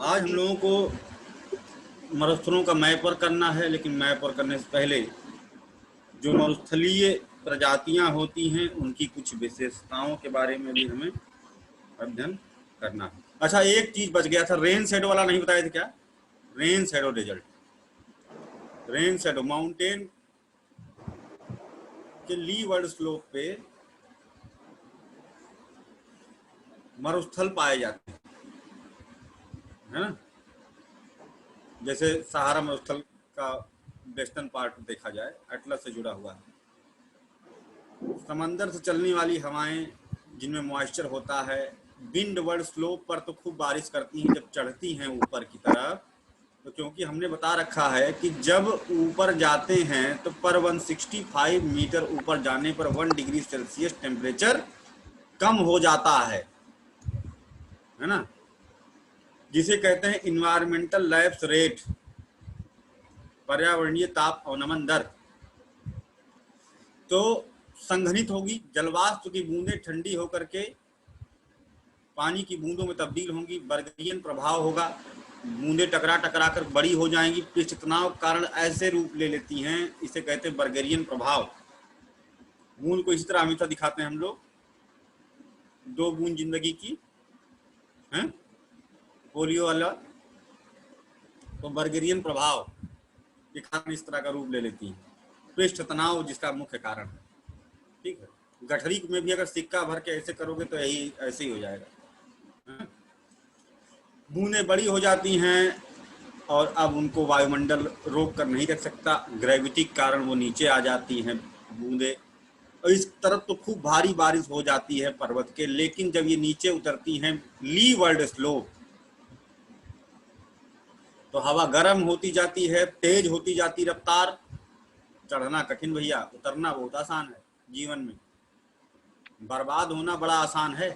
आज हम लोगों को मरुस्थलों का मैप पर करना है, लेकिन मैप पर करने से पहले जो मरुस्थलीय प्रजातियां होती हैं उनकी कुछ विशेषताओं के बारे में भी हमें अध्ययन करना है। अच्छा, एक चीज बच गया था, रेन शैडो वाला नहीं बताया था क्या? Rain shadow desert, rain shadow mountain के लीवर्ड स्लोप पे मरुस्थल पाए जाते हैं, है ना। जैसे सहारा मरुस्थल का वेस्टर्न पार्ट देखा जाए, अटलस से जुड़ा हुआ है। समंदर से चलने वाली हवाएं जिनमें मॉइस्चर होता है, विंड वर्ड स्लोप पर तो खूब बारिश करती हैं जब चढ़ती हैं ऊपर की तरफ। तो क्योंकि हमने बता रखा है कि जब ऊपर जाते हैं तो पर 165 मीटर ऊपर जाने पर 1 डिग्री सेल्सियस टेम्परेचर कम हो जाता है ना, जिसे कहते हैं इन्वायरमेंटल लैप्स रेट, पर्यावरणीय ताप अवनमन दर। तो संघनित होगी, जलवाष्प की बूंदें ठंडी होकर के पानी की बूंदों में तब्दील होंगी, बर्गेरियन प्रभाव होगा, बूंदें टकरा टकरा कर बड़ी हो जाएंगी, पृष्ठ तनाव कारण ऐसे रूप ले लेती हैं, इसे कहते हैं बर्गेरियन प्रभाव। बूंद को इसी तरह हमेशा दिखाते हैं हम लोग, 2 बूंद जिंदगी की है, पोलियो वाला। तो बर्गेरियन प्रभाव के कारण इस तरह का रूप ले लेती हैं, पृष्ठ तनाव जिसका मुख्य कारण है। ठीक है, गठरी में भी अगर सिक्का भर के ऐसे करोगे तो यही ऐसे ही हो जाएगा। बूंदें बड़ी हो जाती हैं और अब उनको वायुमंडल रोक कर नहीं रख सकता, ग्रेविटी के कारण वो नीचे आ जाती हैं बूंदें। और इस तरफ तो खूब भारी बारिश हो जाती है पर्वत के, लेकिन जब ये नीचे उतरती हैं लीवर्ड स्लोप, तो हवा गर्म होती जाती है, तेज होती जाती रफ्तार। चढ़ना कठिन भैया, उतरना बहुत आसान है। जीवन में बर्बाद होना बड़ा आसान है,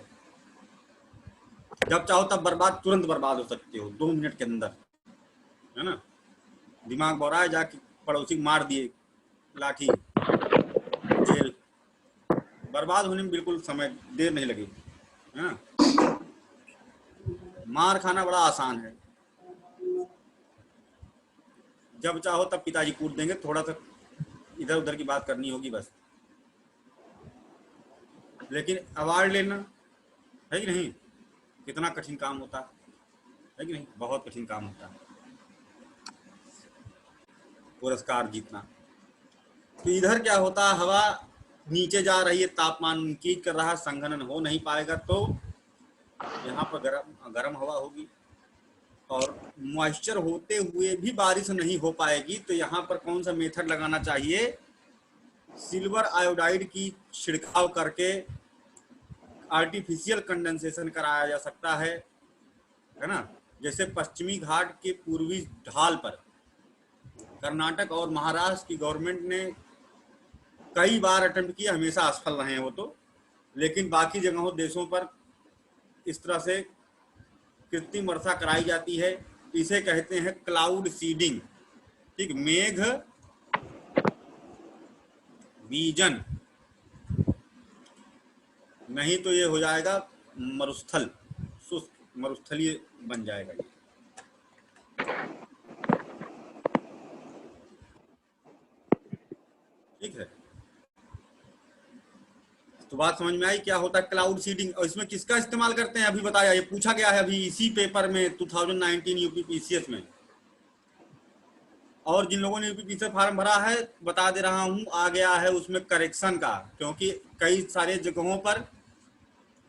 जब चाहो तब बर्बाद, तुरंत बर्बाद हो सकते हो 2 मिनट के अंदर, है ना। दिमाग बोरा जाके पड़ोसी मार दिए लाठी, जेल, बर्बाद होने में बिल्कुल समय देर नहीं लगेगी, है ना। मार खाना बड़ा आसान है, जब चाहो तब पिताजी कूट देंगे, थोड़ा सा इधर उधर की बात करनी होगी बस। लेकिन अवार्ड लेना है कि नहीं, कितना कठिन काम होता है कि नहीं, बहुत कठिन काम होता है पुरस्कार जीतना। तो इधर क्या होता है, हवा नीचे जा रही है, तापमान इंक्रीज कर रहा है, संघनन हो नहीं पाएगा, तो यहाँ पर गर्म हवा होगी और मॉइस्चर होते हुए भी बारिश नहीं हो पाएगी। तो यहाँ पर कौन सा मेथड लगाना चाहिए, सिल्वर आयोडाइड की छिड़काव करके आर्टिफिशियल कंडेंसेशन कराया जा सकता है ना। जैसे पश्चिमी घाट के पूर्वी ढाल पर कर्नाटक और महाराष्ट्र की गवर्नमेंट ने कई बार अटेम्प्ट किया, हमेशा असफल रहे हैं वो तो, लेकिन बाकी जगहों देशों पर इस तरह से कृत्रिम वर्षा कराई जाती है। इसे कहते हैं क्लाउड सीडिंग, ठीक, मेघ बीजन। नहीं तो ये हो जाएगा मरुस्थल, शुष्क मरुस्थलीय बन जाएगा ये। ठीक है, तो बात समझ में आई क्या होता है क्लाउड सीडिंग, और इसमें किसका इस्तेमाल करते हैं अभी बताया, ये पूछा गया है अभी इसी पेपर में 2019 यूपीपीसीएस में। और जिन लोगों ने यूपीपीसीएस फार्म भरा है बता दे रहा हूं, आ गया है उसमें करेक्शन का, क्योंकि कई सारे जगहों पर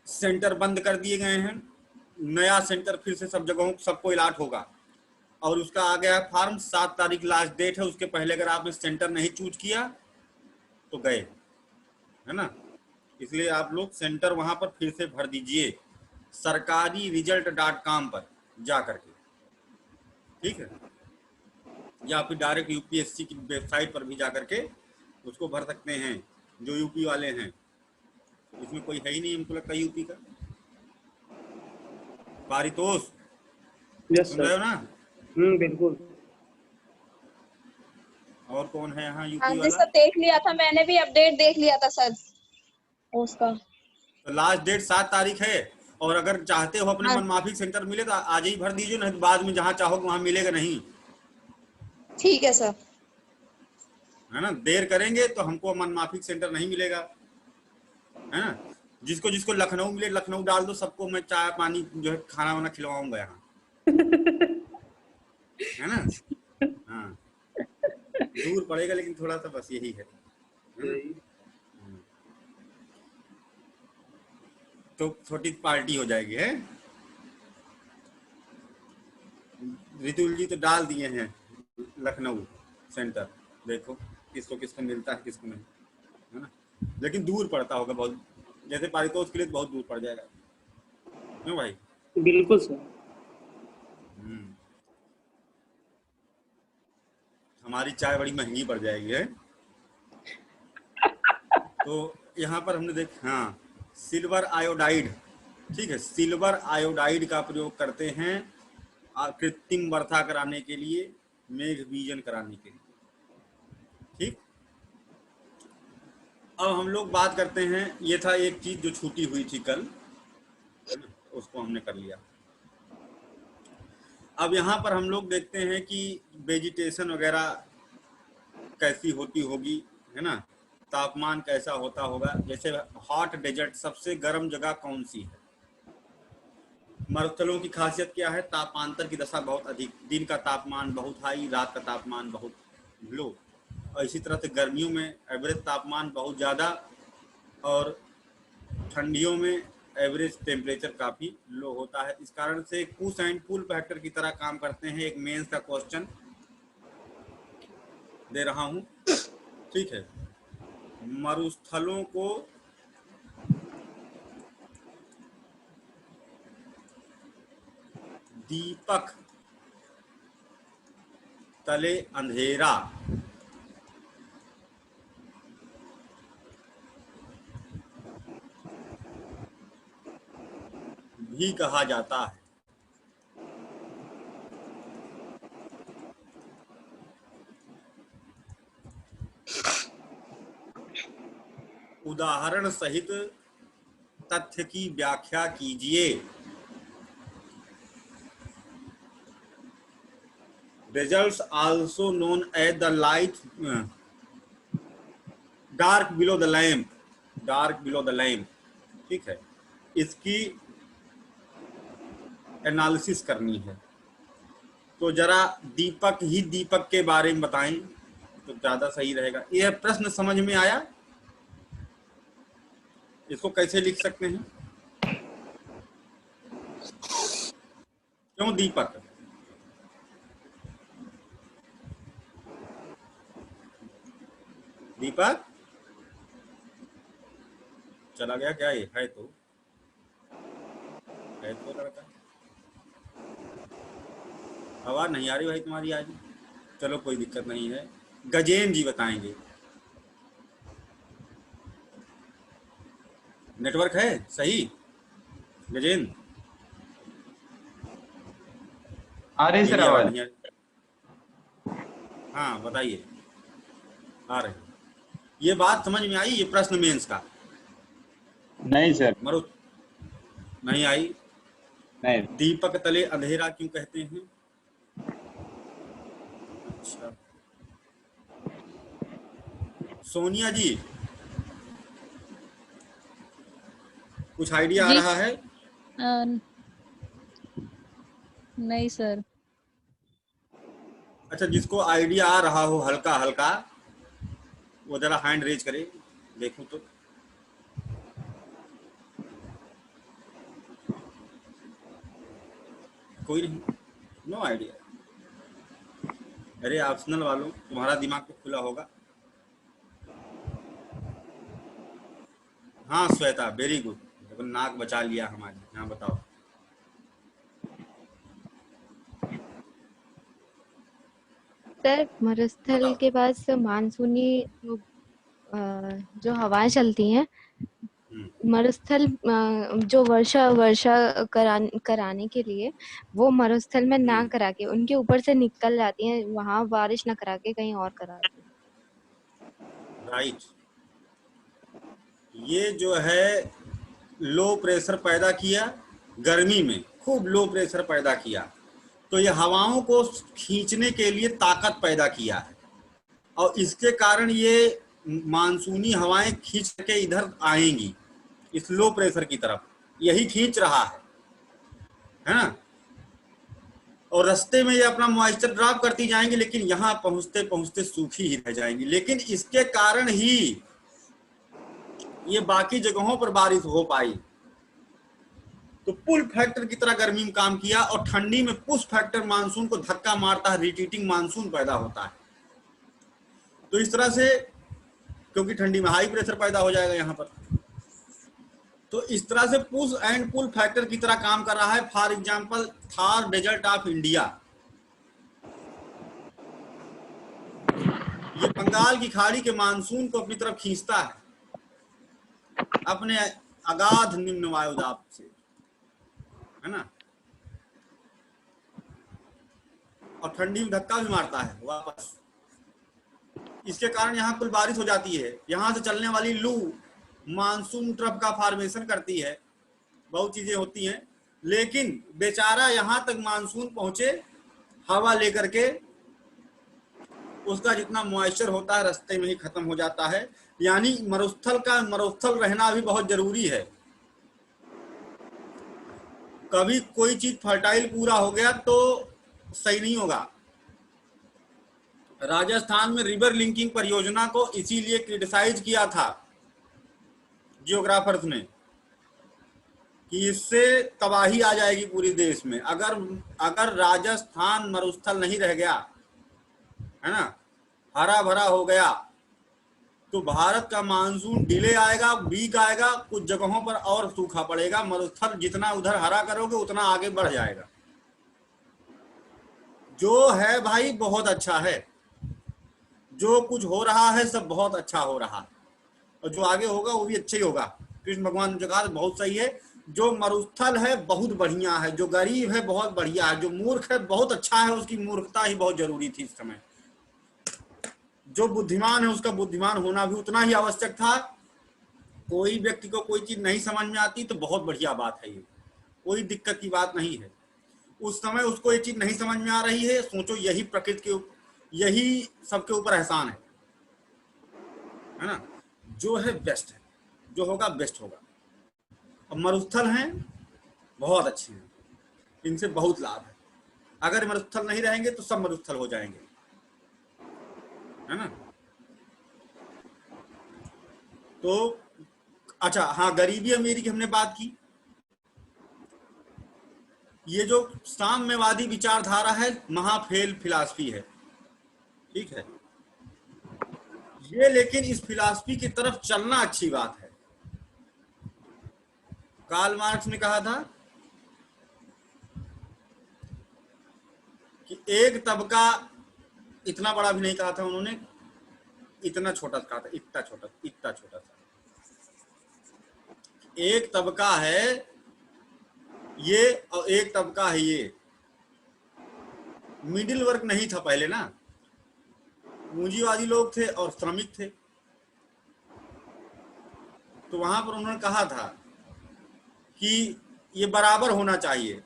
सेंटर बंद कर दिए गए हैं, नया सेंटर फिर से सब जगहों सबको अलॉट होगा। और उसका आ गया फॉर्म, 7 तारीख लास्ट डेट है, उसके पहले अगर आपने सेंटर नहीं चूज किया तो गए, है ना। इसलिए आप लोग सेंटर वहां पर फिर से भर दीजिए सरकारी रिजल्ट.com पर जा करके, ठीक है, या फिर डायरेक्ट यूपीएससी की वेबसाइट पर भी जा करके उसको भर सकते हैं जो यूपी वाले हैं। इसमें कोई है ही नहीं हमको लगता यूपी का। पारितोष यस सुन सर। रहे हो ना? बिल्कुल। और कौन है यहाँ हाँ यूपी जी वाला? सर, देख लिया था मैंने भी, अपडेट देख लिया था सर उसका। तो लास्ट डेट 7 तारीख है और अगर चाहते हो अपने हाँ। मनमाफिक सेंटर मिले तो आज ही भर दीजिए, नहीं तो बाद में जहाँ चाहोगे वहां मिलेगा नहीं, ठीक है सर। है ना। देर करेंगे तो हमको मनमाफिक सेंटर नहीं मिलेगा, है ना। जिसको जिसको लखनऊ मिले लखनऊ डाल दो, सबको मैं चाय पानी जो है खाना वाना खिलवाऊंगा यहाँ, है ना। हाँ, दूर पड़ेगा लेकिन थोड़ा सा बस यही है ना। तो छोटी पार्टी हो जाएगी है। रितुल जी तो डाल दिए हैं लखनऊ सेंटर, देखो किसको किसको मिलता है किसको नहीं, है ना। लेकिन दूर पड़ता होगा बहुत, जैसे पारितोष के लिए तो बहुत दूर पड़ जाएगा, क्यों भाई। बिल्कुल सर। हमारी चाय बड़ी महंगी पड़ जाएगी है। तो यहाँ पर हमने हाँ, सिल्वर आयोडाइड, ठीक है, सिल्वर आयोडाइड का प्रयोग करते हैं कृत्रिम वर्षा कराने के लिए, मेघ बीजन कराने के लिए, ठीक। अब हम लोग बात करते हैं, ये था एक चीज जो छूटी हुई थी कल, है ना, उसको हमने कर लिया। अब यहाँ पर हम लोग देखते हैं कि वेजिटेशन वगैरह कैसी होती होगी, है ना, तापमान कैसा होता होगा। जैसे हॉट डेजर्ट, सबसे गर्म जगह कौन सी है। मरुस्थलों की खासियत क्या है, तापांतर की दशा बहुत अधिक, दिन का तापमान बहुत हाई, रात का तापमान बहुत लो। और इसी तरह से गर्मियों में एवरेज तापमान बहुत ज़्यादा, और ठंडियों में एवरेज टेम्परेचर काफ़ी लो होता है। इस कारण से पुश एंड पुल फैक्टर की तरह काम करते हैं। एक मेंस का क्वेश्चन दे रहा हूँ, ठीक है। मरुस्थलों को दीपक तले अंधेरा भी कहा जाता है। उदाहरण सहित तथ्य की व्याख्या कीजिए। Results also known as the light dark below the lamp, dark below the lamp, ठीक है। इसकी एनालिसिस करनी है, तो जरा दीपक ही दीपक के बारे में बताएं तो ज्यादा सही रहेगा। यह प्रश्न समझ में आया, इसको कैसे लिख सकते हैं। क्यों दीपक, दीपक चला गया क्या, ये है तो लड़का। आवाज नहीं आ रही भाई तुम्हारी आज। चलो कोई दिक्कत नहीं है, गजेंद्र जी बताएंगे। नेटवर्क है सही गजेंद्र। आ रही सर आवाज। नहीं आ रही। हाँ बताइए, आ रही। ये बात समझ में आई, ये प्रश्न मेंस का। नहीं सर, मरो, नहीं आई। नहीं। दीपक तले अंधेरा क्यों कहते हैं। अच्छा, सोनिया जी कुछ आइडिया आ जी रहा है। नहीं सर। अच्छा, जिसको आइडिया आ रहा हो हल्का हल्का, वो जरा हैंड रेज करे, देखो तो। कोई नहीं, नो आइडिया। अरे ऑप्शनल वालों, तुम्हारा दिमाग तो खुला होगा। हाँ श्वेता, वेरी गुड, देखो नाक बचा लिया हमारी। हाँ बताओ। सर मरुस्थल बताओ। के पास मानसूनी जो हवाएं चलती हैं, मरुस्थल जो वर्षा वर्षा कराने के लिए वो मरुस्थल में ना करा के उनके ऊपर से निकल जाती हैं, वहां बारिश ना करा के कहीं और कराती हैं। राइट। ये जो है लो प्रेशर पैदा किया, गर्मी में खूब लो प्रेशर पैदा किया, तो ये हवाओं को खींचने के लिए ताकत पैदा किया है, और इसके कारण ये मानसूनी हवाएं खींच के इधर आएंगी इस लो प्रेशर की तरफ, यही खींच रहा है ना। और रास्ते में ये अपना मॉइस्चर ड्रॉप करती जाएंगी, लेकिन यहाँ पहुंचते पहुंचते सूखी ही रह जाएंगी। लेकिन इसके कारण ही ये बाकी जगहों पर बारिश हो पाई। तो पुल फैक्टर की तरह गर्मी में काम किया, और ठंडी में पुश फैक्टर मानसून को धक्का मारता है, रिट्रीटिंग मानसून पैदा होता है। तो इस तरह से, क्योंकि ठंडी में हाई प्रेशर पैदा हो जाएगा यहाँ पर, तो इस तरह से पुश एंड पुल फैक्टर की तरह काम कर रहा है। For example Thar desert of India, ये बंगाल की खाड़ी के मानसून को अपनी तरफ खींचता है अपने अगाध निम्न वायुदाब से, है ना, और ठंडी में धक्का भी मारता है वापस। इसके कारण यहाँ कुल बारिश हो जाती है। यहाँ से चलने वाली लू मानसून ट्रफ का फॉर्मेशन करती है, बहुत चीजें होती हैं, लेकिन बेचारा यहाँ तक मानसून पहुंचे हवा लेकर के, उसका जितना मॉइस्चर होता है रास्ते में ही खत्म हो जाता है। यानी मरुस्थल रहना भी बहुत जरूरी है। कभी कोई चीज फर्टाइल पूरा हो गया तो सही नहीं होगा। राजस्थान में रिवर लिंकिंग परियोजना को इसीलिए क्रिटिसाइज किया था जियोग्राफर्स ने कि इससे तबाही आ जाएगी पूरे देश में। अगर राजस्थान मरुस्थल नहीं रह गया, है ना, हरा भरा हो गया, तो भारत का मानसून डिले आएगा, वीक आएगा, कुछ जगहों पर और सूखा पड़ेगा। मरुस्थल जितना उधर हरा करोगे उतना आगे बढ़ जाएगा। जो है भाई बहुत अच्छा है, जो कुछ हो रहा है सब बहुत अच्छा हो रहा है, और जो आगे होगा वो भी अच्छा ही होगा। कृष्ण भगवान ने जो कहा बहुत सही है। जो मरुस्थल है बहुत बढ़िया है, जो गरीब है बहुत बढ़िया है, जो मूर्ख है बहुत अच्छा है, उसकी मूर्खता ही बहुत जरूरी थी इस समय। जो बुद्धिमान है उसका बुद्धिमान होना भी उतना ही आवश्यक था। कोई व्यक्ति को कोई चीज नहीं समझ में आती तो बहुत बढ़िया बात है, ये कोई दिक्कत की बात नहीं है। उस समय उसको ये चीज नहीं समझ में आ रही है, सोचो यही प्रकृति के, यही सबके ऊपर एहसान है ना। जो है बेस्ट है, जो होगा बेस्ट होगा। अब मरुस्थल हैं बहुत अच्छे हैं, इनसे बहुत लाभ है। अगर मरुस्थल नहीं रहेंगे तो सब मरुस्थल हो जाएंगे, है ना। तो अच्छा, हाँ, गरीबी अमीरी की हमने बात की। ये जो साम्यवादी विचारधारा है महाफेल फिलॉसफी है, ठीक है ये, लेकिन इस फिलॉसफी की तरफ चलना अच्छी बात है। कार्ल मार्क्स ने कहा था कि एक तबका, इतना बड़ा भी नहीं कहा था उन्होंने, इतना छोटा कहा था, इतना छोटा सा एक तबका है ये, और एक तबका है ये। मिडिल वर्ग नहीं था पहले ना, पूंजीवादी लोग थे और श्रमिक थे। तो वहां पर उन्होंने कहा था कि ये बराबर होना चाहिए।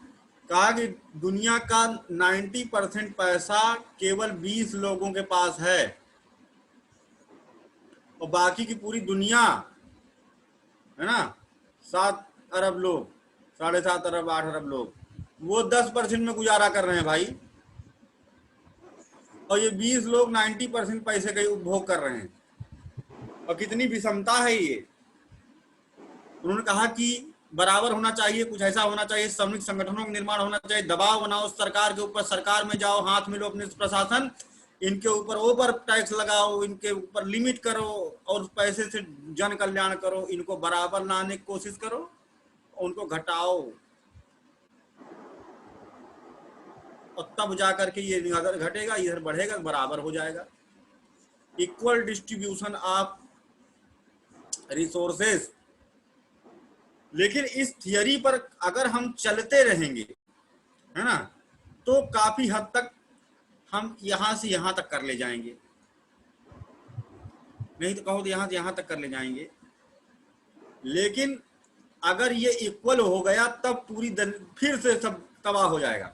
कहा कि दुनिया का 90% पैसा केवल 20 लोगों के पास है, और बाकी की पूरी दुनिया, है ना, 7 अरब लोग, 7.5 अरब 8 अरब लोग, वो 10% में गुजारा कर रहे हैं भाई, और ये 20 लोग 90% पैसे का उपभोग कर रहे हैं। और कितनी विषमता है ये। उन्होंने कहा कि बराबर होना चाहिए, कुछ ऐसा होना चाहिए, श्रमिक संगठनों का निर्माण होना चाहिए, दबाव बनाओ सरकार के ऊपर, सरकार में जाओ, हाथ में लो अपने प्रशासन, इनके ऊपर ओवर टैक्स लगाओ, इनके ऊपर लिमिट करो, और उस पैसे से जन कल्याण करो, इनको बराबर लाने की कोशिश करो, उनको घटाओ, और तब जाकर के ये अगर घटेगा, इधर बढ़ेगा, बराबर हो जाएगा। Equal distribution of resources. लेकिन इस थियरी पर अगर हम चलते रहेंगे, है ना, तो काफी हद तक हम यहां से यहां तक कर ले जाएंगे, नहीं तो कहो तो यहां से यहां तक कर ले जाएंगे। लेकिन अगर ये इक्वल हो गया तब पूरी फिर से सब तबाह हो जाएगा।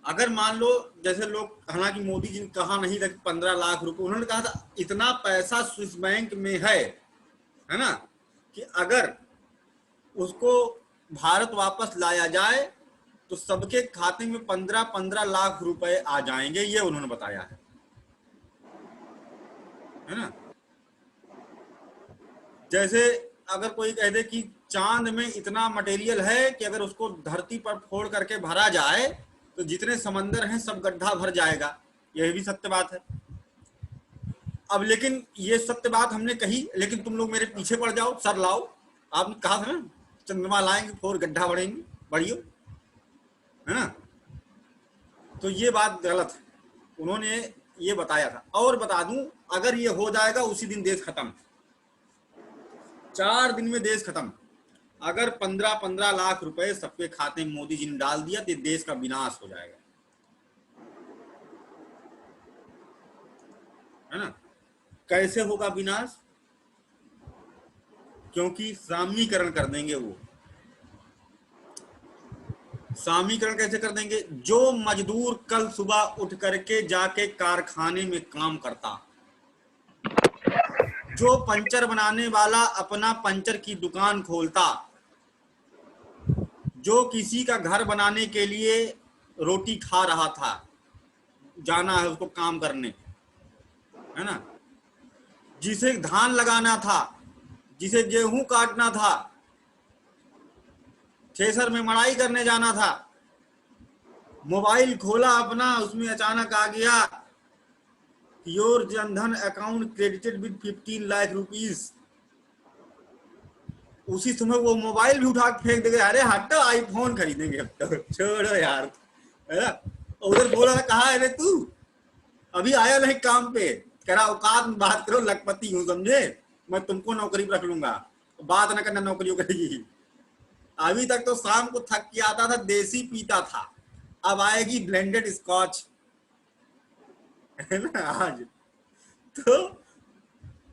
अगर मान लो जैसे लोग, हालांकि मोदी जी ने कहा नहीं था 15 लाख रुपए, उन्होंने कहा था इतना पैसा स्विस बैंक में है ना, कि अगर उसको भारत वापस लाया जाए तो सबके खाते में 15-15 लाख रुपए आ जाएंगे, ये उन्होंने बताया है ना। जैसे अगर कोई कह दे कि चांद में इतना मटेरियल है कि अगर उसको धरती पर फोड़ करके भरा जाए तो जितने समंदर हैं सब गड्ढा भर जाएगा, यह भी सत्य बात है। अब लेकिन ये सत्य बात हमने कही, लेकिन तुम लोग मेरे पीछे पड़ जाओ, सर लाओ, आपने कहा था ना चंद्रमा लाएंगे फोर गड्ढा बढ़ेंगे, बढ़ियो, है ना। तो ये बात गलत है, उन्होंने ये बताया था। और बता दूं, अगर ये हो जाएगा उसी दिन देश खत्म, 4 दिन में देश खत्म। अगर 15-15 लाख रुपए सबके खाते में मोदी जी ने डाल दिया तो देश का विनाश हो जाएगा, है ना। कैसे होगा विनाश? क्योंकि सामीकरण कर देंगे। वो सामीकरण कैसे कर देंगे? जो मजदूर कल सुबह उठ करके जाके कारखाने में काम करता, जो पंचर बनाने वाला अपना पंचर की दुकान खोलता, जो किसी का घर बनाने के लिए रोटी खा रहा था, जाना है उसको काम करने, है ना, जिसे धान लगाना था, जिसे गेहूं काटना था, थ्रेसर में मड़ाई करने जाना था, मोबाइल खोला अपना, उसमें अचानक आ गया your Jan Dhan account credited with 15 lakh rupees. उसी समय वो मोबाइल भी उठा के फेंक देंगे, अरे हटो आईफोन खरीदेंगे अब तो, छोड़ो यार, है ना। उधर बोला कहा है रे तू, अभी आया नहीं काम पे, कह रहा औकात में बात करो, लखपति हूं समझे, मैं तुमको नौकरी पर रख लूंगा, बात न करना नौकरियों करेगी। अभी तक तो शाम को थक के आता था, देसी पीता था, अब आएगी ब्लेंडेड स्कॉच, है ना। आज तो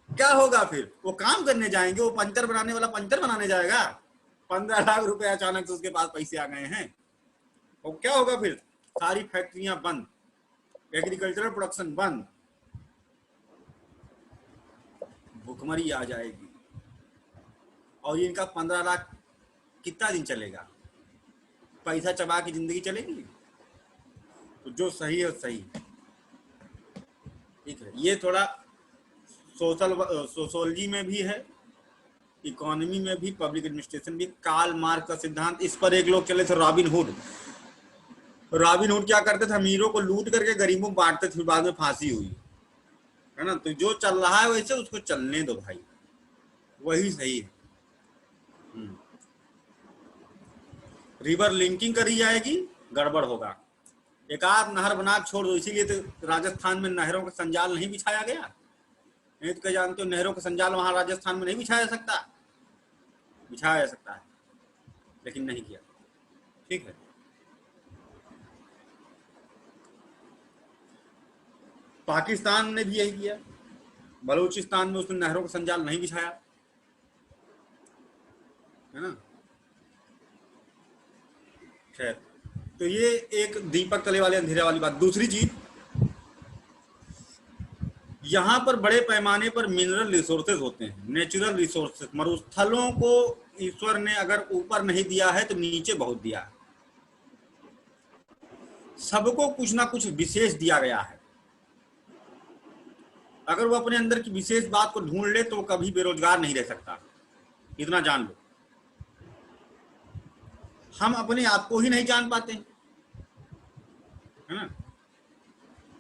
क्या होगा फिर? वो काम करने जाएंगे, वो पंचर बनाने वाला पंचर बनाने जाएगा, 15 लाख रुपए अचानक से उसके पास पैसे आ गए हैं, और क्या होगा फिर? सारी फैक्ट्रियां बंद, एग्रीकल्चरल प्रोडक्शन बंद, भुखमरी आ जाएगी। और ये इनका 15 लाख कितना दिन चलेगा? पैसा चबा की जिंदगी चलेगी? तो जो सही है सही, ठीक है। ये थोड़ा सोशोलॉजी में भी है, इकोनॉमी में भी, पब्लिक एडमिनिस्ट्रेशन भी। कार्ल मार्क्स का सिद्धांत, इस पर एक लोग चले थे, रॉबिन हुड। रॉबिन हुड क्या करते थे? अमीरों को लूट करके गरीबों को बांटते थे, बाद में फांसी हुई, है ना। तो जो चल रहा है वैसे उसको चलने दो भाई, वही सही है। रिवर लिंकिंग करी जाएगी, गड़बड़ होगा। एक आध नहर बना छोड़ दो, इसीलिए तो राजस्थान में नहरों का संजाल नहीं बिछाया गया। नहीं तो क्या जानते हो, नहरों का संजाल वहां राजस्थान में नहीं बिछाया जा सकता, बिछाया जा सकता है, लेकिन नहीं किया, ठीक है। पाकिस्तान ने भी यही किया, बलूचिस्तान में उसने नहरों का संजाल नहीं बिछाया, है ना। खैर, तो ये एक दीपक तले वाले अंधेरे वाली बात। दूसरी चीज, यहाँ पर बड़े पैमाने पर मिनरल रिसोर्सेज होते हैं, नेचुरल रिसोर्सेज। मरुस्थलों को ईश्वर ने अगर ऊपर नहीं दिया है तो नीचे बहुत दिया है, सबको कुछ ना कुछ विशेष दिया गया है। अगर वो अपने अंदर की विशेष बात को ढूंढ ले तो वो कभी बेरोजगार नहीं रह सकता, इतना जान लो। हम अपने आप को ही नहीं जान पाते, है ना,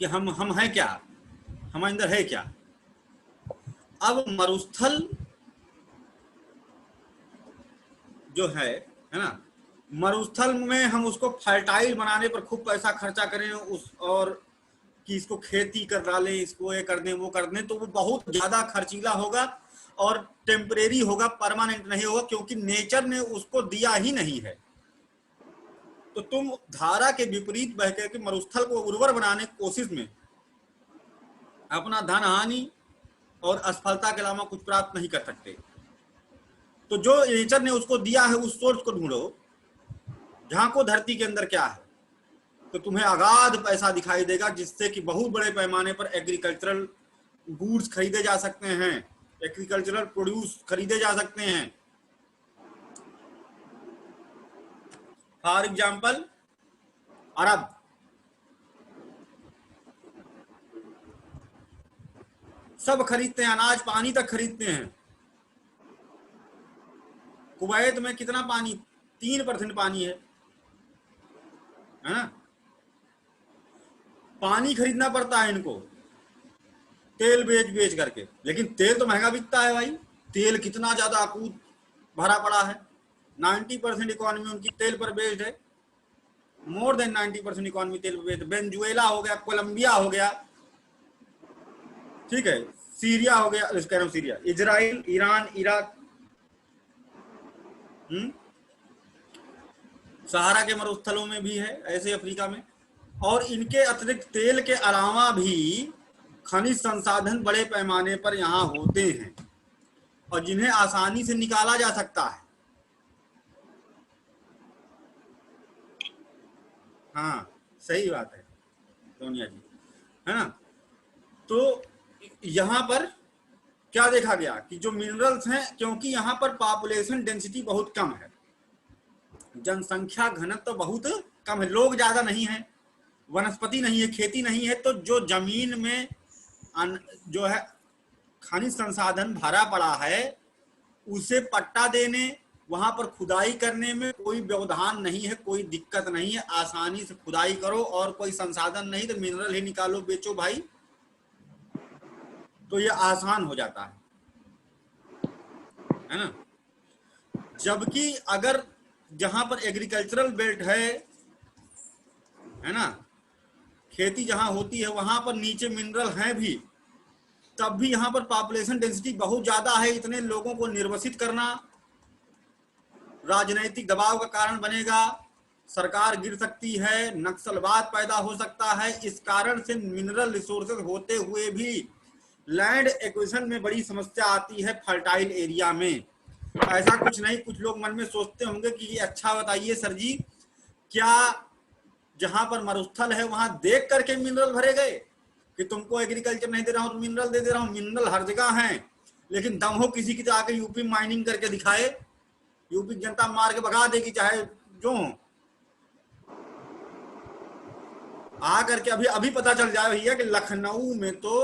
कि हम हैं क्या, हमारे अंदर है क्या। अब मरुस्थल जो है ना, मरुस्थल में हम उसको फर्टाइल बनाने पर खूब पैसा खर्चा करें उस, और कि इसको खेती कर डालें, इसको ये कर दें, वो कर दें, तो वो बहुत ज्यादा खर्चीला होगा और टेम्परेरी होगा, परमानेंट नहीं होगा, क्योंकि नेचर ने उसको दिया ही नहीं है। तो तुम धारा के विपरीत बह के मरुस्थल को उर्वर बनाने की कोशिश में अपना धन हानि और असफलता के अलावा कुछ प्राप्त नहीं कर सकते। तो जो नेचर ने उसको दिया है उस सोर्स को ढूंढो, झांको धरती के अंदर क्या है, तो तुम्हें अगाध पैसा दिखाई देगा, जिससे कि बहुत बड़े पैमाने पर एग्रीकल्चरल गुड्स खरीदे जा सकते हैं, एग्रीकल्चरल प्रोड्यूस खरीदे जा सकते हैं। फॉर एग्जाम्पल अरब, सब खरीदते हैं, अनाज पानी तक खरीदते हैं। कुवैत में कितना पानी, 3% पानी है ना? पानी खरीदना पड़ता है इनको तेल बेच बेच करके, लेकिन तेल तो महंगा बिकता है भाई। तेल कितना ज्यादा अकूत भरा पड़ा है, 90% इकोनॉमी उनकी तेल पर बेस्ड है, मोर देन 90% इकोनॉमी तेल पर बेस्ड। वेनेजुएला हो गया, कोलंबिया हो गया, ठीक है, सीरिया हो गया, कह रहा हूं सीरिया, इजराइल, ईरान, इराक, सहारा के मरुस्थलों में भी है, ऐसे अफ्रीका में। और इनके अतिरिक्त तेल के अलावा भी खनिज संसाधन बड़े पैमाने पर यहाँ होते हैं और जिन्हें आसानी से निकाला जा सकता है। हाँ सही बात है सोनिया जी, है ना? तो यहाँ पर क्या देखा गया कि जो मिनरल्स हैं, क्योंकि यहाँ पर पॉपुलेशन डेंसिटी बहुत कम है, जनसंख्या घनत्व तो बहुत कम है, लोग ज्यादा नहीं है, वनस्पति नहीं है, खेती नहीं है, तो जो जमीन में जो है खनिज संसाधन भरा पड़ा है उसे पट्टा देने, वहां पर खुदाई करने में कोई व्यवधान नहीं है, कोई दिक्कत नहीं है, आसानी से खुदाई करो और कोई संसाधन नहीं तो मिनरल ही निकालो बेचो भाई, तो ये आसान हो जाता है ना? जबकि अगर जहां पर एग्रीकल्चरल बेल्ट है ना, खेती जहां होती है वहां पर नीचे मिनरल हैं भी, तब भी यहाँ पर पॉपुलेशन डेंसिटी बहुत ज्यादा है, इतने लोगों को निर्वसित करना राजनीतिक दबाव का कारण बनेगा, सरकार गिर सकती है, नक्सलवाद पैदा हो सकता है। इस कारण से मिनरल रिसोर्सेज होते हुए भी लैंड एक्विजिशन में बड़ी समस्या आती है फर्टाइल एरिया में। ऐसा कुछ नहीं, कुछ लोग मन में सोचते होंगे कि ये अच्छा बताइए सर जी, क्या जहां पर मरुस्थल है वहां देख करके मिनरल भरे गए कि तुमको एग्रीकल्चर नहीं दे रहा हूं तो मिनरल दे रहा हूं? मिनरल हर जगह हैं, लेकिन दम हो किसी की तो आके यूपी माइनिंग करके दिखाए, यूपी जनता मार के भगा देगी चाहे जो हो। आ करके अभी पता चल जाए भैया कि लखनऊ में तो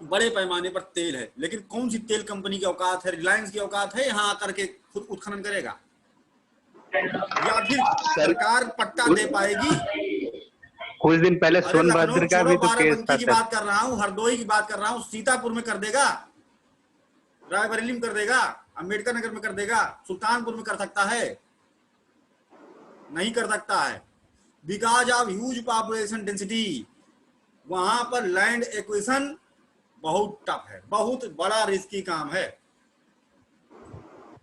बड़े पैमाने पर तेल है, लेकिन कौन सी तेल कंपनी की औकात है, रिलायंस की औकात है यहाँ आकर के खुद उत्खनन करेगा? या फिर सरकार पट्टा दे पाएगी? कुछ दिन पहले सोनभद्र का भी तो केस था की बात कर रहा हूँ, हरदोई की बात कर रहा हूँ, सीतापुर में कर देगा, रायबरेली में कर देगा, अम्बेडकर नगर में कर देगा, सुल्तानपुर में कर सकता है? नहीं कर सकता है, because of huge population density. वहां पर लैंड एक्विजिशन बहुत टफ है, बहुत बड़ा रिस्की काम है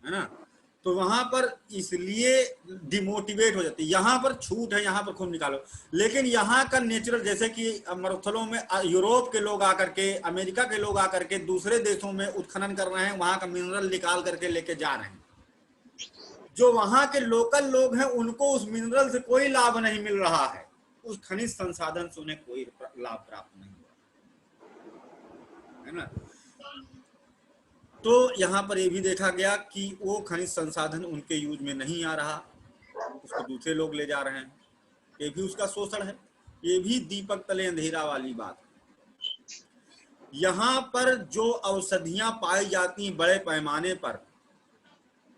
ना? तो वहां पर इसलिए डिमोटिवेट हो जाती है। यहाँ पर छूट है, यहाँ पर खून निकालो, लेकिन यहाँ का नेचुरल, जैसे कि मरुस्थलों में यूरोप के लोग आकर के, अमेरिका के लोग आकर के दूसरे देशों में उत्खनन कर रहे हैं, वहां का मिनरल निकाल करके लेके जा रहे हैं। जो वहां के लोकल लोग हैं उनको उस मिनरल से कोई लाभ नहीं मिल रहा है, उस खनिज संसाधन से उन्हें कोई लाभ प्राप्त नहीं है ना? तो यहाँ पर ये भी देखा गया कि वो खनिज संसाधन उनके यूज में नहीं आ रहा, उसको दूसरे लोग ले जा रहे हैं, ये भी उसका शोषण है, ये भी दीपक तले अंधेरा वाली बात है। यहाँ पर जो औषधियां पाई जाती हैं बड़े पैमाने पर,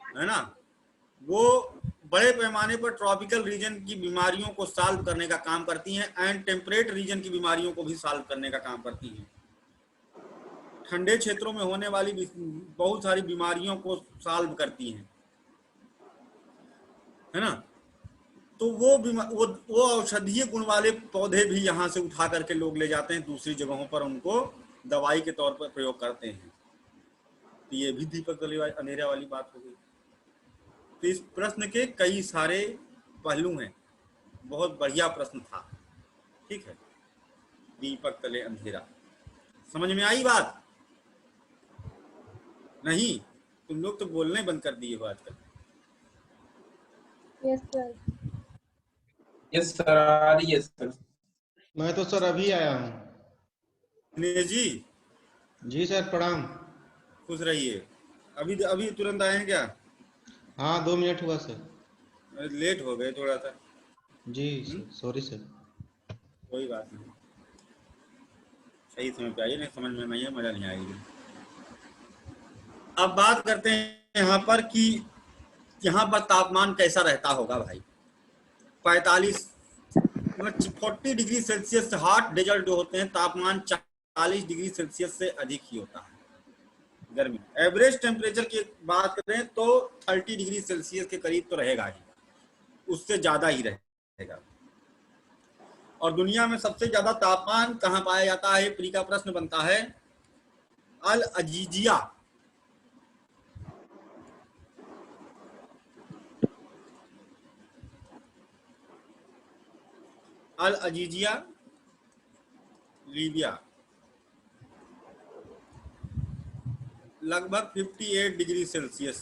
है ना, वो बड़े पैमाने पर ट्रॉपिकल रीजन की बीमारियों को सॉल्व करने का काम करती हैं एंड टेम्परेट रीजन की बीमारियों को भी सॉल्व करने का काम करती हैं। ठंडे क्षेत्रों में होने वाली बहुत सारी बीमारियों को सॉल्व करती हैं, है ना? तो वो औषधीय गुण वाले पौधे भी यहाँ से उठा करके लोग ले जाते हैं, दूसरी जगहों पर उनको दवाई के तौर पर प्रयोग करते हैं। तो ये भी दीपक अंधेरा वाली बात हो गई। तो इस प्रश्न के कई सारे पहलू हैं, बहुत बढ़िया प्रश्न था, ठीक है? दीपक तले अंधेरा, समझ में आई बात? नहीं तुम लोग तो बोलने बंद कर दिए हो आजकल। Yes sir. यस सर, आ रही है सर। मैं तो सर अभी आया हूँ। दिनेश जी जी सर प्रणाम। खुश रहिए। अभी अभी तुरंत आए हैं क्या? हाँ 2 मिनट हुआ सर। लेट हो गए थोड़ा सा। जी सर सॉरी सर। कोई बात नहीं, सही समय पे आइए, नहीं समझ में नहीं है मजा नहीं आएगी। अब बात करते हैं यहाँ पर कि यहाँ पर तापमान कैसा रहता होगा भाई। 45 मतलब 40 डिग्री सेल्सियस हॉट डेजर्ट जो होते हैं, तापमान 40 डिग्री सेल्सियस से अधिक ही होता है गर्मी। एवरेज टेम्परेचर की बात करें तो 30 डिग्री सेल्सियस के करीब तो रहेगा ही, उससे ज्यादा ही रहेगा। और दुनिया में सबसे ज्यादा तापमान कहाँ पाया जाता है, प्री का प्रश्न बनता है। अल अजीजिया, अल अजीजिया, लीबिया, लगभग 58 डिग्री सेल्सियस।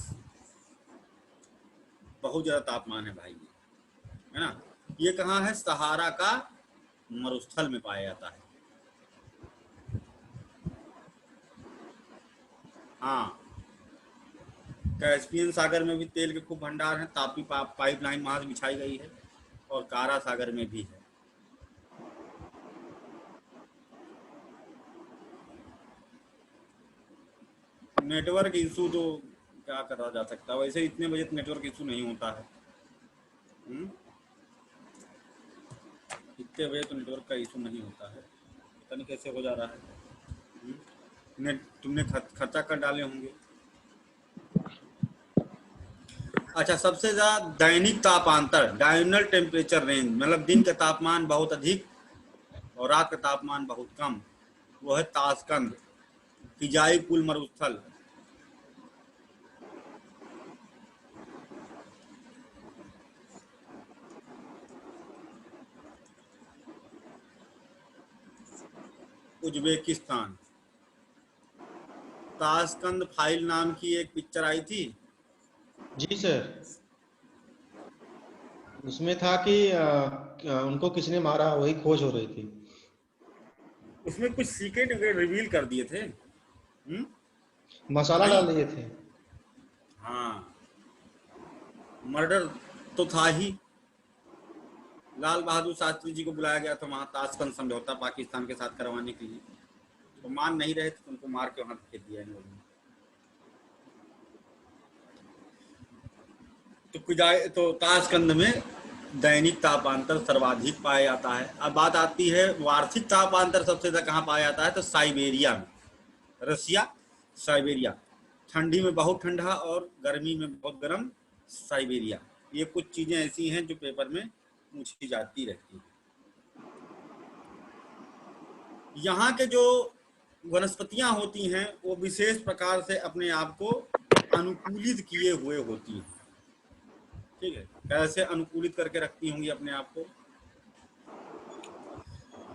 बहुत ज्यादा तापमान है भाई, है ना। ये कहाँ है? सहारा का मरुस्थल में पाया जाता है। हाँ, कैस्पियन सागर में भी तेल के खूब भंडार हैं। तापी पाइपलाइन वहां से बिछाई गई है, और कारा सागर में भी है। नेटवर्क इशू तो क्या करा जा सकता है, वैसे इतने बजे नेटवर्क इशू नहीं होता है। इतने बजे तो नेटवर्क का इशू नहीं होता है, पता नहीं कैसे हो जा रहा है। तुमने खर्चा कर डाले होंगे। अच्छा, सबसे ज्यादा दैनिक तापांतर, डायurnal टेम्परेचर रेंज, मतलब दिन का तापमान बहुत अधिक और रात का तापमान बहुत कम, वो है ताशकंद, फिजाई पुल मरुस्थल। उज्बेकिस्तान। ताशकंद फाइल नाम की एक पिक्चर आई थी। जी सर, उसमें था कि उनको किसने मारा वही खोज हो रही थी। उसमें कुछ सीक्रेट रिवील कर दिए थे। मसाला नहीं, डाल दिए थे। हाँ, मर्डर तो था ही। लाल बहादुर शास्त्री जी को बुलाया गया था वहां ताशकंद समझौता पाकिस्तान के साथ करवाने के लिए, तो मान नहीं रहे थे, तो उनको मार के वहां फेंक दिया इन लोगों ने। तो ताशकंद में दैनिक तापांतर सर्वाधिक पाया जाता है। अब बात आती है वार्षिक तापांतर सबसे ज्यादा कहाँ पाया जाता है, तो साइबेरिया में, रसिया, साइबेरिया। ठंडी में बहुत ठंडा और गर्मी में बहुत गर्म, साइबेरिया। ये कुछ चीजें ऐसी हैं जो पेपर में पूछी जाती रहती है। यहाँ के जो वनस्पतियां होती हैं वो विशेष प्रकार से अपने आप को अनुकूलित किए हुए होती हैं। ठीक है, कैसे अनुकूलित करके रखती होंगी अपने आप को?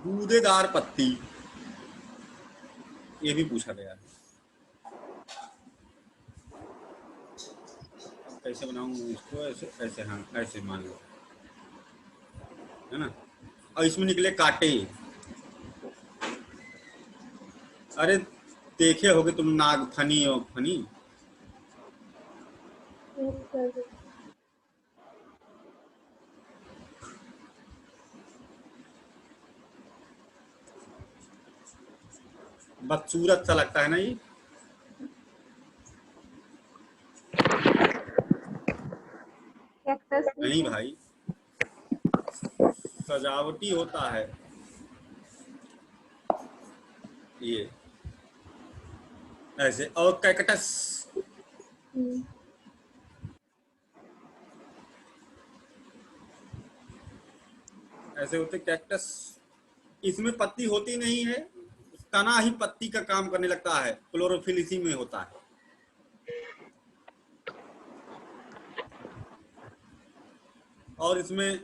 गूदेदार पत्ती, ये भी पूछा गया है। कैसे बनाऊं इसको? ऐसे ऐसे, हाँ ऐसे मान लो, है ना। और इसमें निकले कांटे। अरे देखे होगे तुम नागफनी और फनी। बदसूरत सा लगता है ना ये। नहीं भाई, सजावटी होता है ये ऐसे। और कैक्टस, ऐसे होते कैक्टस। इसमें पत्ती होती नहीं है, तना ही पत्ती का काम करने लगता है। क्लोरोफिल इसी में होता है। और इसमें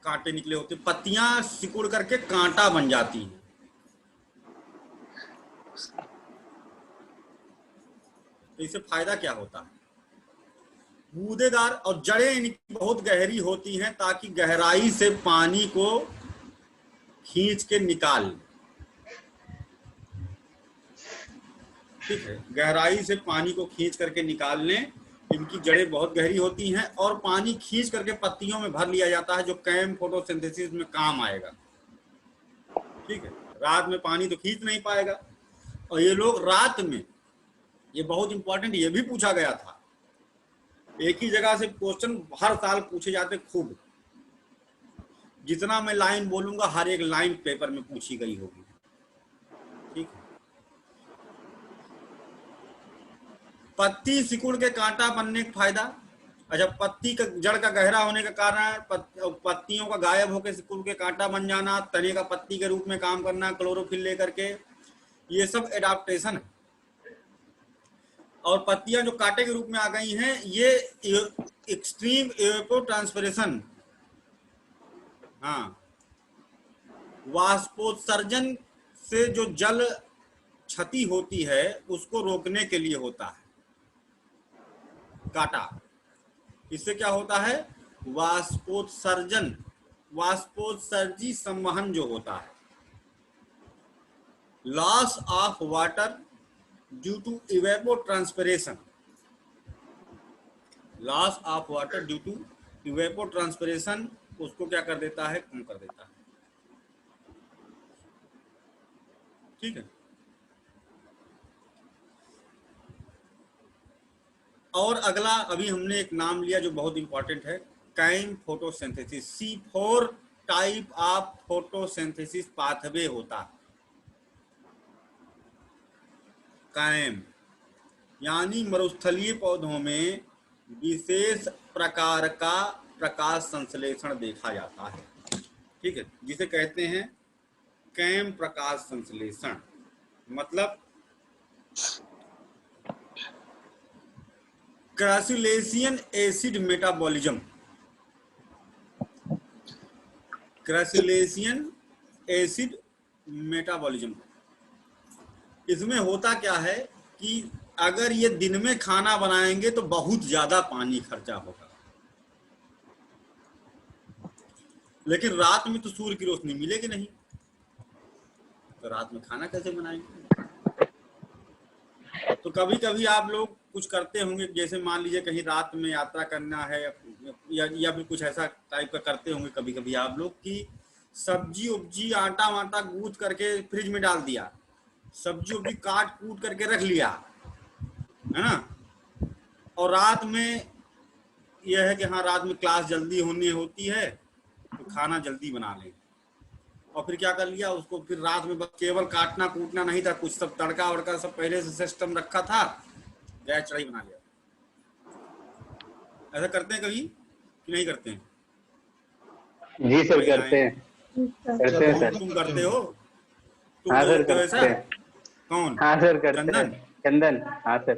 कांटे निकले होते, पत्तियां सिकुड़ करके कांटा बन जाती हैं। तो इससे फायदा क्या होता है? बूंदेदार, और जड़ें इनकी बहुत गहरी होती हैं ताकि गहराई से पानी को खींच के निकाल लें। ठीक है, गहराई से पानी को खींच करके निकाल लें। इनकी जड़ें बहुत गहरी होती हैं और पानी खींच करके पत्तियों में भर लिया जाता है, जो कैम फोटोसिंथेसिस में काम आएगा। ठीक है, रात में पानी तो खींच नहीं पाएगा। और ये लोग रात में, ये बहुत इंपॉर्टेंट, ये भी पूछा गया था, एक ही जगह से क्वेश्चन हर साल पूछे जाते खूब। जितना मैं लाइन बोलूंगा हर एक लाइन पेपर में पूछी गई होगी। ठीक है, पत्ती सिकुड़ के कांटा बनने का फायदा। अच्छा, पत्ती का जड़ का गहरा होने का कारण पत्तियों का गायब होकर सिकुड़ के कांटा बन जाना, तने का पत्ती के रूप में काम करना क्लोरोफिल लेकर के, ये सब एडाप्टेशन है। और पत्तियां जो कांटे के रूप में आ गई हैं, ये एक्सट्रीम एवापोट्रांसपिरेशन, हाँ, वाष्पोत्सर्जन से जो जल क्षति होती है उसको रोकने के लिए होता है कांटा। इससे क्या होता है, वाष्पोत्सर्जन, वाष्पोत्सर्जी संवहन जो होता है, loss of water due to evapotranspiration, loss of water due to evapotranspiration, उसको क्या कर देता है, कम कर देता है। ठीक है, और अगला अभी हमने एक नाम लिया जो बहुत इंपॉर्टेंट है, CAM photosynthesis. C4 type of photosynthesis pathway होता है। कैम यानी मरुस्थलीय पौधों में विशेष प्रकार का प्रकाश संश्लेषण देखा जाता है। ठीक है, जिसे कहते हैं कैम प्रकाश संश्लेषण। मतलब क्रैसुलेशियन एसिड मेटाबॉलिज्म, क्रैसुलेशियन एसिड मेटाबॉलिज्म। इसमें होता क्या है कि अगर ये दिन में खाना बनाएंगे तो बहुत ज्यादा पानी खर्चा होगा, लेकिन रात में तो सूर्य की रोशनी मिलेगी नहीं, तो रात में खाना कैसे बनाएंगे। तो कभी कभी आप लोग कुछ करते होंगे, जैसे मान लीजिए कहीं रात में यात्रा करना है या फिर कुछ ऐसा टाइप का करते होंगे कभी कभी आप लोग कि सब्जी उब्जी आटा वाटा गूंथ करके फ्रिज में डाल दिया, सब्जी उब्जी काट कूट करके रख लिया, है ना, और रात में यह है कि हाँ रात में क्लास जल्दी होती है तो खाना जल्दी बना लें, और फिर क्या कर लिया उसको, फिर रात में बस केवल काटना कूटना नहीं था, कुछ सब तड़का वड़का सब पहले से सिस्टम रखा था, गैस चढ़ाई बना लिया। ऐसा करते हैं कभी कि नहीं करते हैं? जी सर, करते हैं सर। तुम करते हो? तुम हाँ सर, करते हो ऐसा? कौन? हाँ सर, करते चंदन? हैं। चंदन, हाँ सर।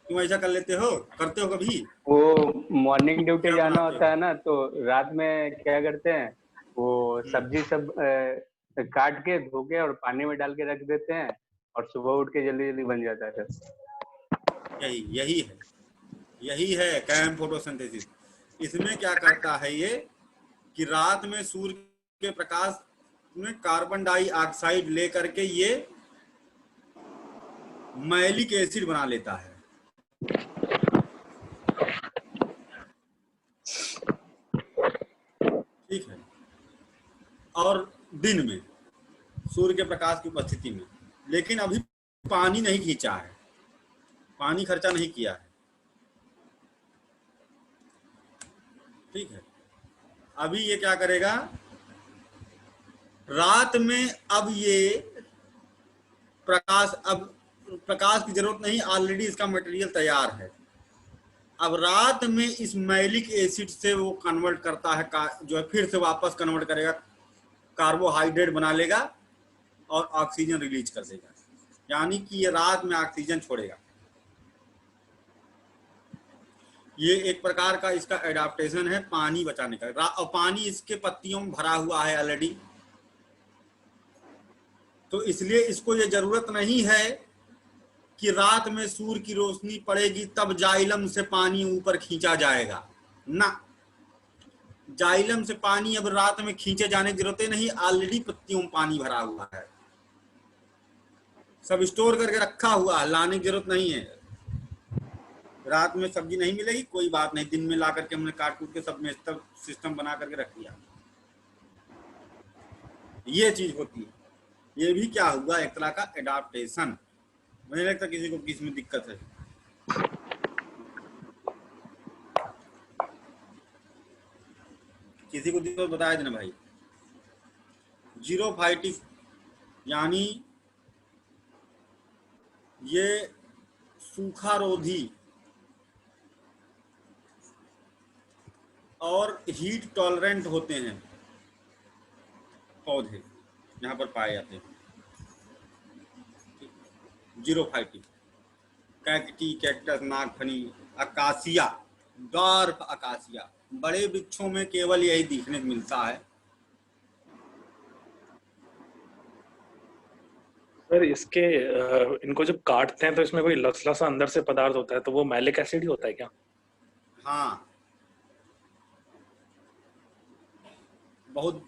तुम ऐसा कर लेते हो, करते हो कभी? वो मॉर्निंग ड्यूटी क्या जाना बनाते होता है ना, तो रात में क्या करते हैं, वो सब्जी सब काट के धो के और पानी में डाल के रख देते हैं, और सुबह उठ के जल्दी जल्दी बन जाता है सर। यही है कैम फोटोसिंथेसिस। इसमें क्या करता है ये कि रात में सूर्य के प्रकाश में कार्बन डाइऑक्साइड लेकर के ये मैलिक एसिड बना लेता है। ठीक है, और दिन में सूर्य के प्रकाश की उपस्थिति में, लेकिन अभी पानी नहीं खींचा है, पानी खर्चा नहीं किया है। ठीक है, अभी ये क्या करेगा, रात में अब ये प्रकाश की जरूरत नहीं, ऑलरेडी इसका मटेरियल तैयार है। अब रात में इस मैलिक एसिड से वो कन्वर्ट करता है, जो है फिर से वापस कन्वर्ट करेगा, कार्बोहाइड्रेट बना लेगा और ऑक्सीजन रिलीज कर देगा, यानी कि ये रात में ऑक्सीजन छोड़ेगा। ये एक प्रकार का इसका एडाप्टेशन है पानी बचाने का, और पानी इसके पत्तियों में भरा हुआ है ऑलरेडी, तो इसलिए इसको ये जरूरत नहीं है कि रात में सूर्य की रोशनी पड़ेगी तब जाइलम से पानी ऊपर खींचा जाएगा ना। जाइलम से पानी अब रात में खींचे जाने की जरूरत नहीं, ऑलरेडी पत्तियों में पानी भरा हुआ है, सब स्टोर करके रखा हुआ है, लाने की जरूरत नहीं है। रात में सब्जी नहीं मिलेगी कोई बात नहीं, दिन में ला करके हमने काट कूट के सब में सिस्टम बना करके रख दिया। ये चीज होती है, ये भी क्या हुआ एक तरह का एडाप्टेशन। मुझे लगता किसी को किसी में दिक्कत है। किसी को दिक्कत बताया देना भाई। जीरोफाइटिक यानी ये सूखा रोधी और हीट टॉलरेंट होते हैं पौधे यहाँ पर पाए जाते हैं। जीरोफाइटिक, कैक्टी, कैक्टस, नागफनी, अकासिया, डॉर्फ अकासिया, बड़े वृक्षों में केवल यही दिखने को मिलता है। सर इसके इनको जब काटते हैं तो इसमें कोई लसला सा अंदर से पदार्थ होता है, तो वो मैलिक एसिड ही होता है क्या? हाँ, बहुत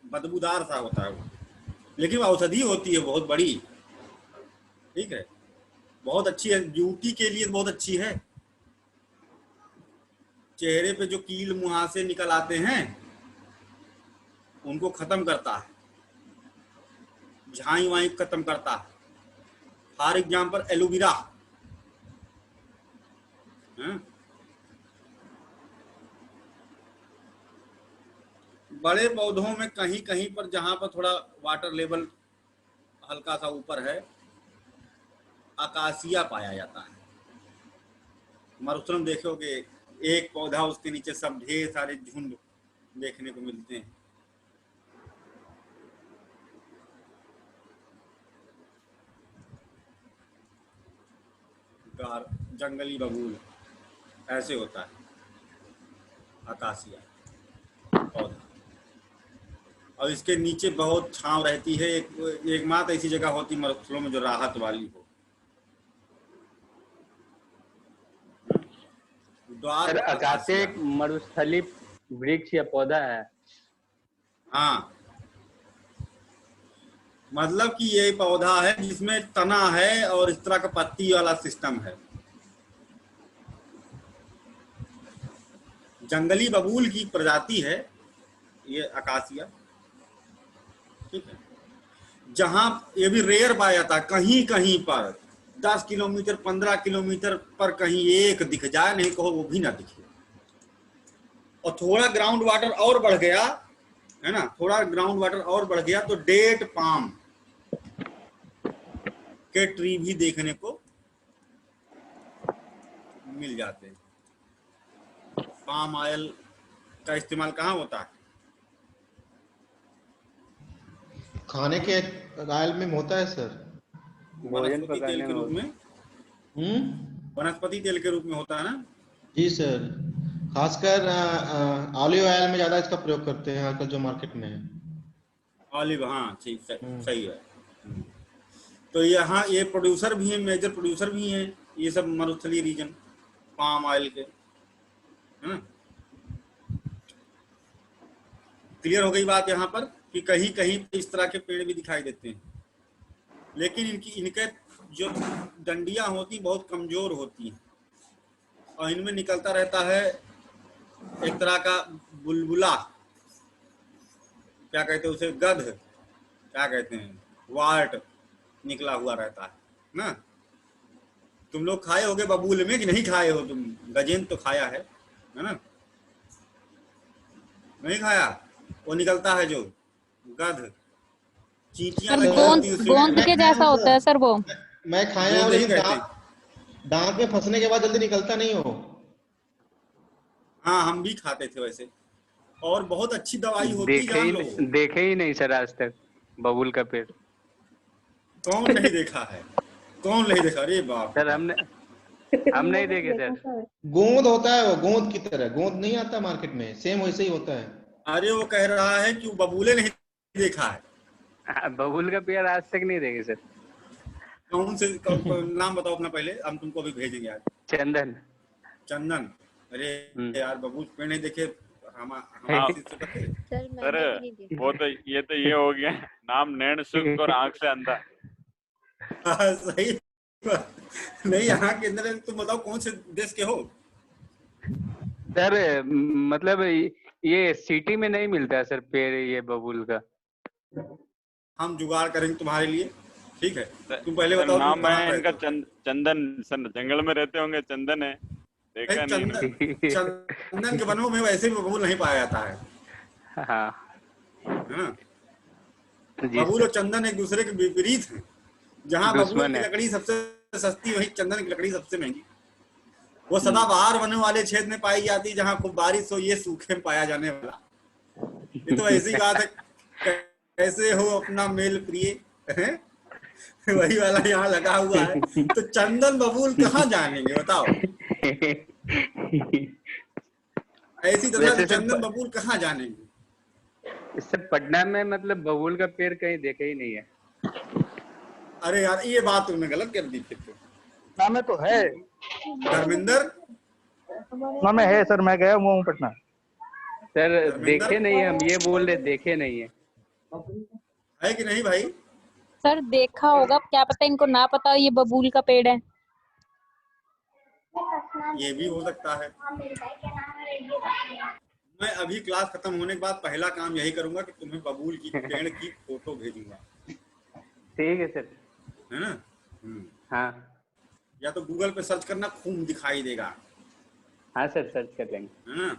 बदबूदार सा होता है वो, लेकिन औषधि होती है बहुत बड़ी। ठीक है, बहुत अच्छी है, ब्यूटी के लिए बहुत अच्छी है। चेहरे पे जो कील मुहासे निकल आते हैं उनको खत्म करता है, झाई वाई खत्म करता है। फॉर एग्जाम्पल एलोवेरा, बड़े पौधों में कहीं कहीं पर जहां पर थोड़ा वाटर लेवल हल्का सा ऊपर है, अकासिया पाया जाता है। मरुस्थलम देखोगे एक पौधा, उसके नीचे सब ढेर सारे झुंड देखने को मिलते हैं। जंगली बबूल ऐसे होता है अकासिया पौधा, और इसके नीचे बहुत छांव रहती है। एक मात्र ऐसी जगह होती मरुस्थलों में जो राहत वाली हो। सर अकासिया एक मरुस्थली वृक्ष या पौधा है? हाँ, मतलब कि ये पौधा है जिसमें तना है और इस तरह का पत्ती वाला सिस्टम है। जंगली बबूल की प्रजाति है ये अकासिया। ठीक है, जहां ये भी रेयर पाया जाता है, कहीं कहीं पर 10 किलोमीटर 15 किलोमीटर पर कहीं एक दिख जाए, नहीं कहो वो भी ना दिखे। और थोड़ा ग्राउंड वाटर और बढ़ गया है ना, थोड़ा ग्राउंड वाटर और बढ़ गया तो डेट पाम के ट्री भी देखने को मिल जाते हैं। पाम ऑयल का इस्तेमाल कहाँ होता है? खाने के ऑयल में होता है सर, वनस्पति तेल के रूप में। वनस्पति तेल के रूप में होता है ना? जी सर, खासकर ऑलिव ऑयल में ज्यादा इसका प्रयोग करते हैं आजकल जो मार्केट में है। ऑलिव, हाँ ठीक, सही है। तो यहाँ ये प्रोड्यूसर भी हैं, मेजर प्रोड्यूसर भी हैं ये सब मरुस्थलीय रीजन पाम ऑयल के, है ना। क्लियर हो गई बात यहाँ पर कि कहीं कहीं इस तरह के पेड़ भी दिखाई देते हैं, लेकिन इनके जो डंडियां होती बहुत कमजोर होती हैं और इनमें निकलता रहता है एक तरह का बुलबुला, क्या कहते हैं उसे, गध क्या कहते हैं, वार्ट निकला हुआ रहता है ना। तुम लोग खाए होगे बबूल में कि नहीं खाए हो तुम? गजेंद्र तो खाया है ना? नहीं खाया? वो निकलता है जो गध, चींटियां गोंद के जैसा होता है सर वो। मैं खाया हूं, लेकिन दांत में फंसने के बाद जल्दी निकलता नहीं हो। हाँ, हम भी खाते थे वैसे, और बहुत अच्छी दवाई होती है। देखे ही नहीं सर आज तक बबूल का पेड़। कौन नहीं देखा है? कौन नहीं देखा? अरे बाप सर, हम नहीं देखे सर। गोंद होता है वो, गोंद की तरह। गोंद नहीं आता मार्केट में, सेम वैसे ही होता है। अरे वो कह रहा है कि बबूले नहीं देखा है। बबूल का पेड़ आज तक नहीं देखे सर। कौन से नाम बताओ अपना पहले, हम तुमको भी भेजेंगे आज। चंदन। चंदन। अरे यार बबूल पेड़ नहीं देखे हम हाँ। किसी से करते। सर सर मैंने भी नहीं देखा। वो तो ये हो गया नाम नैन सुख और आंख से अंधा। हाँ, सही बात। नहीं यहाँ के अंदर तुम बताओ कौन से देश के हो? सर मतलब ये सिटी में नहीं मिलता है सर पेड़ ये बबूल का। हम जुगाड़ करेंगे तुम्हारे लिए, ठीक है। तुम पहले सर बताओ तुम नाम कहाँ है रहते इनका हो? चंदन। सर जंगल में रहते होंगे, चंदन है, देखा नहीं चंदन, मैंने। चंदन के वनों में वैसे भी बबूल नहीं पाया जाता है, हाँ है ना। जी बबूल सर। और चंदन एक दूसरे के विपरीत हैं। जहाँ बबूल दुश्मन की है। लकड़ी सबसे सस्ती, वहीं चंदन की लकड़ी सबसे महंगी। वो हम्म। सदाबहार वनों वाले क्षेत्र में पाई जाती, जहाँ खूब बारिश हो, ये सूखे में पाया जाने वाला। ये तो ऐसी बात है, कैसे हो अपना मेल प्रिय, हैं? वही वाला यहाँ लगा हुआ है। तो चंदन बबूल कहाँ जानेंगे बताओ? ऐसी तरह वैसे से सर चंदन बबूल कहाँ जानेंगे? सर पटना में मतलब बबूल का पेड़ कहीं देखे ही नहीं है। अरे यार ये बात तुमने गलत कर दी फिर तो। ना में तो है, धर्मेंद्र, ना में है सर, मैं गया हुआ हूँ पटना। सर धर्मेंद्र देखे नहीं है, हम ये बोल रहे देखे नहीं है। है कि नहीं भाई? सर देखा होगा, क्या पता इनको ना पता हो ये बबूल का पेड़ है। ये भी हो सकता है। मैं अभी क्लास खत्म होने के बाद पहला काम यही करूंगा कि तुम्हें बबूल की पेड़ की फोटो भेजूंगा, ठीक है सर। है ना। हाँ या तो गूगल पे सर्च करना, खून दिखाई देगा, हाँ सर सर्च कर लेंगे। है ना।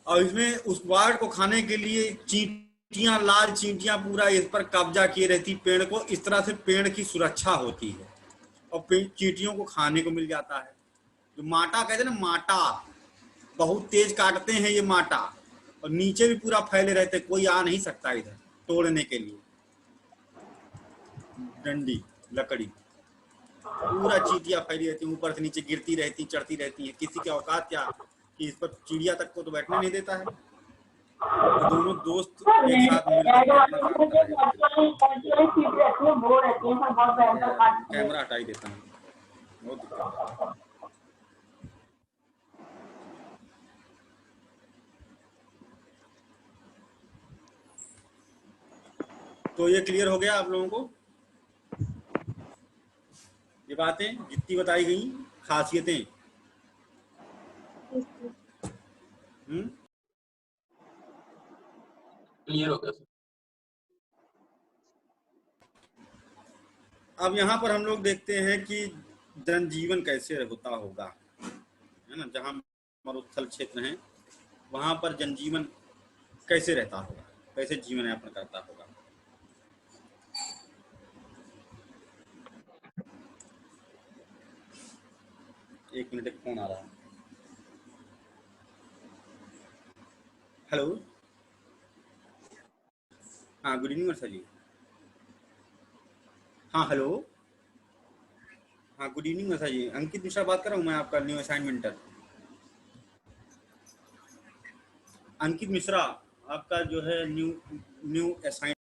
और इसमें उस वार्ड को खाने के लिए चींटियां, लाल चींटियां पूरा इस पर कब्जा किए रहती पेड़ को। इस तरह से पेड़ की सुरक्षा होती है और चींटियों को खाने को मिल जाता है। जो माटा कहते हैं ना, माटा बहुत तेज काटते हैं ये माटा, और नीचे भी पूरा फैले रहते, कोई आ नहीं सकता इधर तोड़ने के लिए। डंडी लकड़ी पूरा चींटियां फैली रहती, ऊपर से नीचे गिरती रहती, चढ़ती रहती है। किसी की औकात क्या कि इस पर चिड़िया तक को तो बैठने नहीं देता है। तो दोनों दोस्त एक साथ मिलकर अपना काम कर रहे हैं। कैमरा हटाई देता हूँ, बहुत दिक्कत है। तो ये क्लियर हो गया आप लोगों को? ये बातें जितनी बताई गई, खासियतें। क्लियर हो गया सर। अब यहाँ पर हम लोग देखते हैं कि जनजीवन कैसे होता होगा, है ना। जहाँ मरुस्थल क्षेत्र हैं वहाँ पर जनजीवन कैसे रहता होगा, कैसे जीवन यापन करता होगा। एक मिनट, एक फोन आ रहा है। हेलो, हाँ गुड इवनिंग वर्षा जी। हाँ हेलो, हाँ गुड इवनिंग वर्षा जी। अंकित मिश्रा बात कर रहा हूँ मैं, आपका न्यू असाइनमेंटर। अंकित मिश्रा आपका जो है न्यू असाइन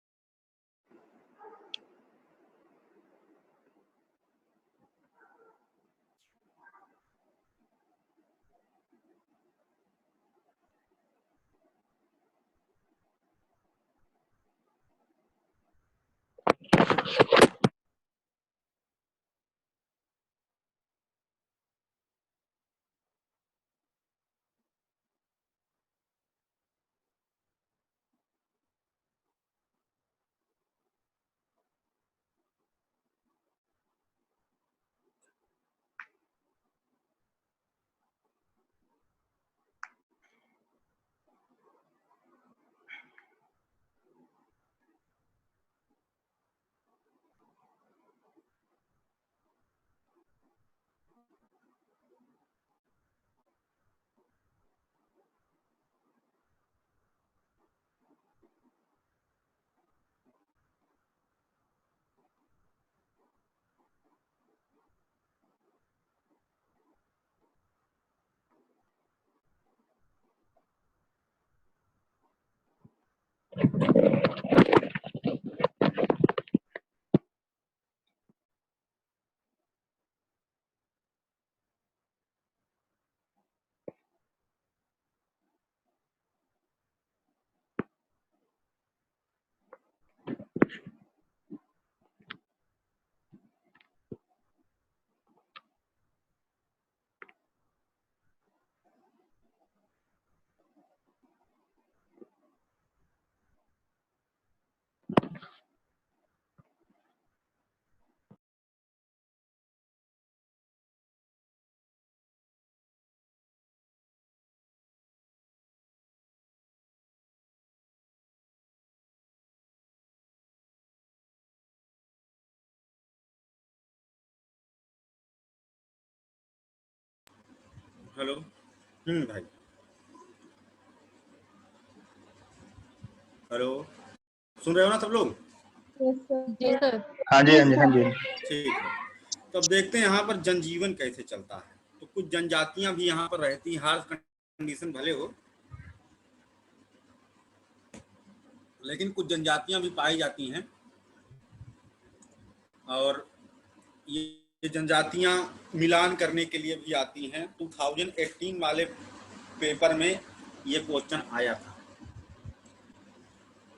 हेलो। भाई हेलो, सुन रहे हो ना सब लोग? जी सर। हाँ जी, हाँ जी, हाँ जी। ठीक है, तो अब देखते हैं यहाँ पर जनजीवन कैसे चलता है। तो कुछ जनजातियां भी यहाँ पर रहती हैं, हार्श कंडीशन भले हो, लेकिन कुछ जनजातियां भी पाई जाती हैं। और ये जनजातियां मिलान करने के लिए भी आती हैं। 2018 वाले पेपर में ये क्वेश्चन आया था,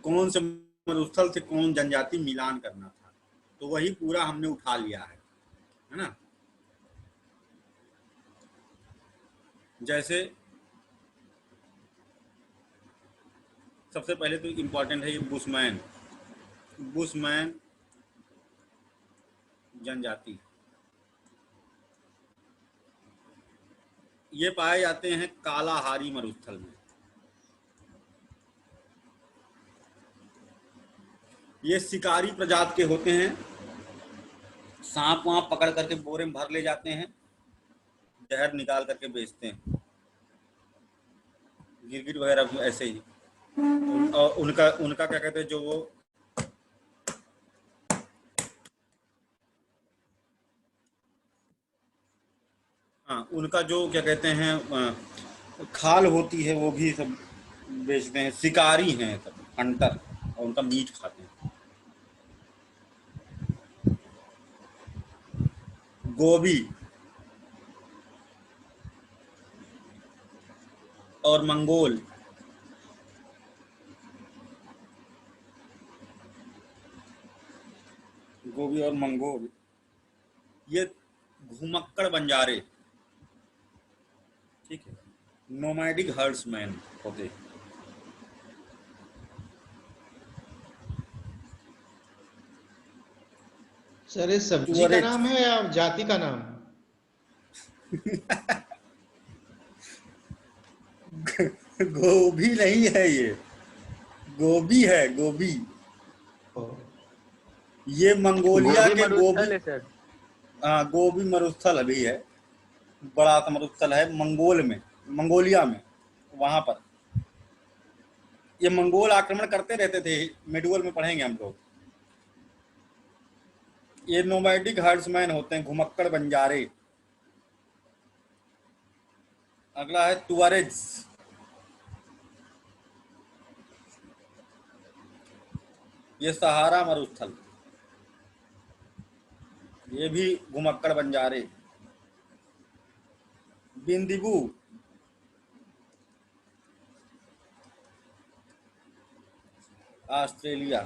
कौन से मरुस्थल से कौन जनजाति मिलान करना था, तो वही पूरा हमने उठा लिया है ना। जैसे सबसे पहले तो इम्पोर्टेंट है ये बुशमैन जनजाति। ये पाए जाते हैं कालाहारी मरुस्थल में। ये शिकारी प्रजाति के होते हैं, सांप वाप पकड़ करके बोरे में भर ले जाते हैं, जहर निकाल करके बेचते हैं। गिरगिट वगैरह भी ऐसे ही। और उनका क्या कहते हैं, जो वो उनका जो क्या कहते हैं खाल होती है, वो भी सब बेचते हैं। शिकारी हैं सब, हंटर, और उनका मीट खाते हैं। गोबी और मंगोल, गोबी और मंगोल ये घुमक्कड़ बंजारे, ठीक है, नोमैडिक हर्ड्समैन होते हैं। सर ये सब्जी का नाम है या जाति का नाम? गोभी नहीं है, ये गोबी है, गोबी। ये मंगोलिया के गोबी, हाँ गोबी मरुस्थल अभी है, बड़ा सा मरुस्थल है मंगोलिया में। वहां पर ये मंगोल आक्रमण करते रहते थे, मिडुअल में पढ़ेंगे हम लोग। ये नोमैडिक हर्ड्समैन होते हैं, घुमक्कड़ बंजारे। अगला है तुअरेग्स। ये सहारा मरुस्थल, ये भी घुमक्कड़ बंजारे। बिंदिबू, ऑस्ट्रेलिया।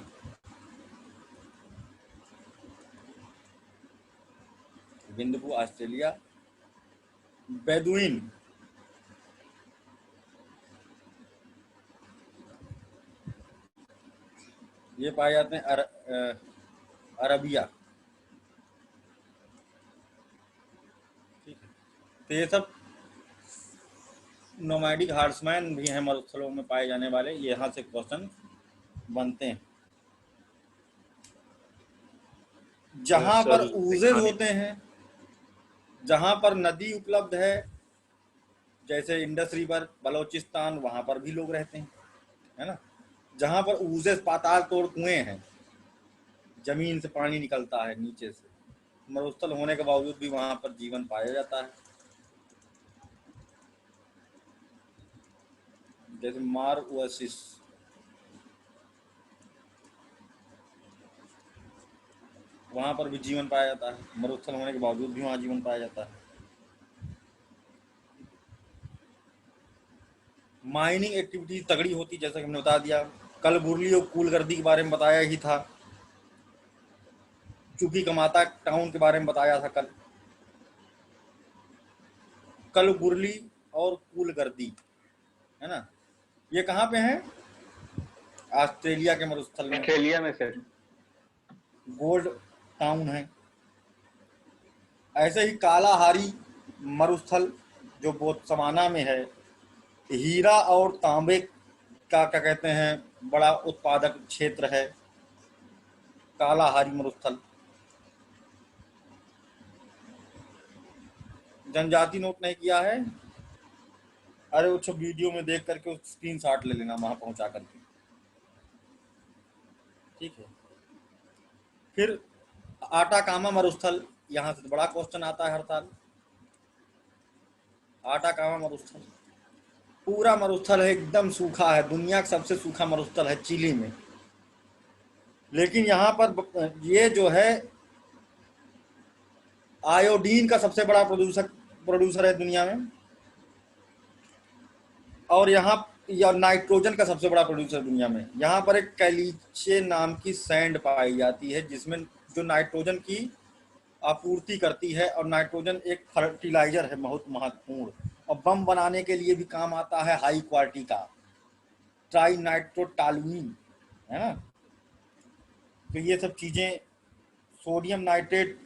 बिंदिबू ऑस्ट्रेलिया। बेदुइन, ये पाए जाते हैं अरबिया। ठीक है, तो ये सब नोमैडिक हर्ड्समैन भी हैं मरुस्थलों में पाए जाने वाले। यहाँ से क्वेश्चन बनते हैं। जहां पर ऊजेज होते हैं, जहां पर नदी उपलब्ध है, जैसे इंडस रिवर, बलोचिस्तान, वहां पर भी लोग रहते हैं, है ना। जहां पर ऊजेज, पाताल तोड़ कुएं हैं, जमीन से पानी निकलता है नीचे से, मरुस्थल होने के बावजूद भी वहां पर जीवन पाया जाता है। जैसे मार ओएसिस, वहां पर भी जीवन पाया जाता है, मरुस्थल होने के बावजूद भी वहां जीवन पाया जाता है। माइनिंग एक्टिविटी तगड़ी होती, जैसा कि हमने बता दिया। कलबुर्ली और कूलगर्दी के बारे में बताया ही था। चुकी कमाता टाउन के बारे में बताया था कल। कलबुर्ली और कूलगर्दी, है ना, ये कहाँ पे हैं? ऑस्ट्रेलिया के मरुस्थल में, ऑस्ट्रेलिया में सर। गोल्ड टाउन है। ऐसे ही कालाहारी मरुस्थल जो बोत्सवाना में है, हीरा और तांबे का क्या कहते हैं बड़ा उत्पादक क्षेत्र है कालाहारी मरुस्थल। जनजाति नोट नहीं किया है, अरे वो सब वीडियो में देख करके स्क्रीनशॉट ले लेना वहां पहुंचा करके, ठीक है। फिर आटाकामा मरुस्थल, यहाँ से तो बड़ा क्वेश्चन आता है हर साल। आटाकामा मरुस्थल पूरा मरुस्थल है, एकदम सूखा है, दुनिया का सबसे सूखा मरुस्थल है चिली में। लेकिन यहाँ पर ये जो है आयोडीन का सबसे बड़ा प्रोड्यूसर है दुनिया में, और यहाँ या नाइट्रोजन का सबसे बड़ा प्रोड्यूसर दुनिया में। यहाँ पर एक कैलीचे नाम की सैंड पाई जाती है जिसमें जो नाइट्रोजन की आपूर्ति करती है, और नाइट्रोजन एक फर्टिलाइजर है बहुत महत्वपूर्ण, और बम बनाने के लिए भी काम आता है, हाई क्वालिटी का ट्राई नाइट्रोटॉलुइन, है ना। तो ये सब चीजें, सोडियम नाइट्रेट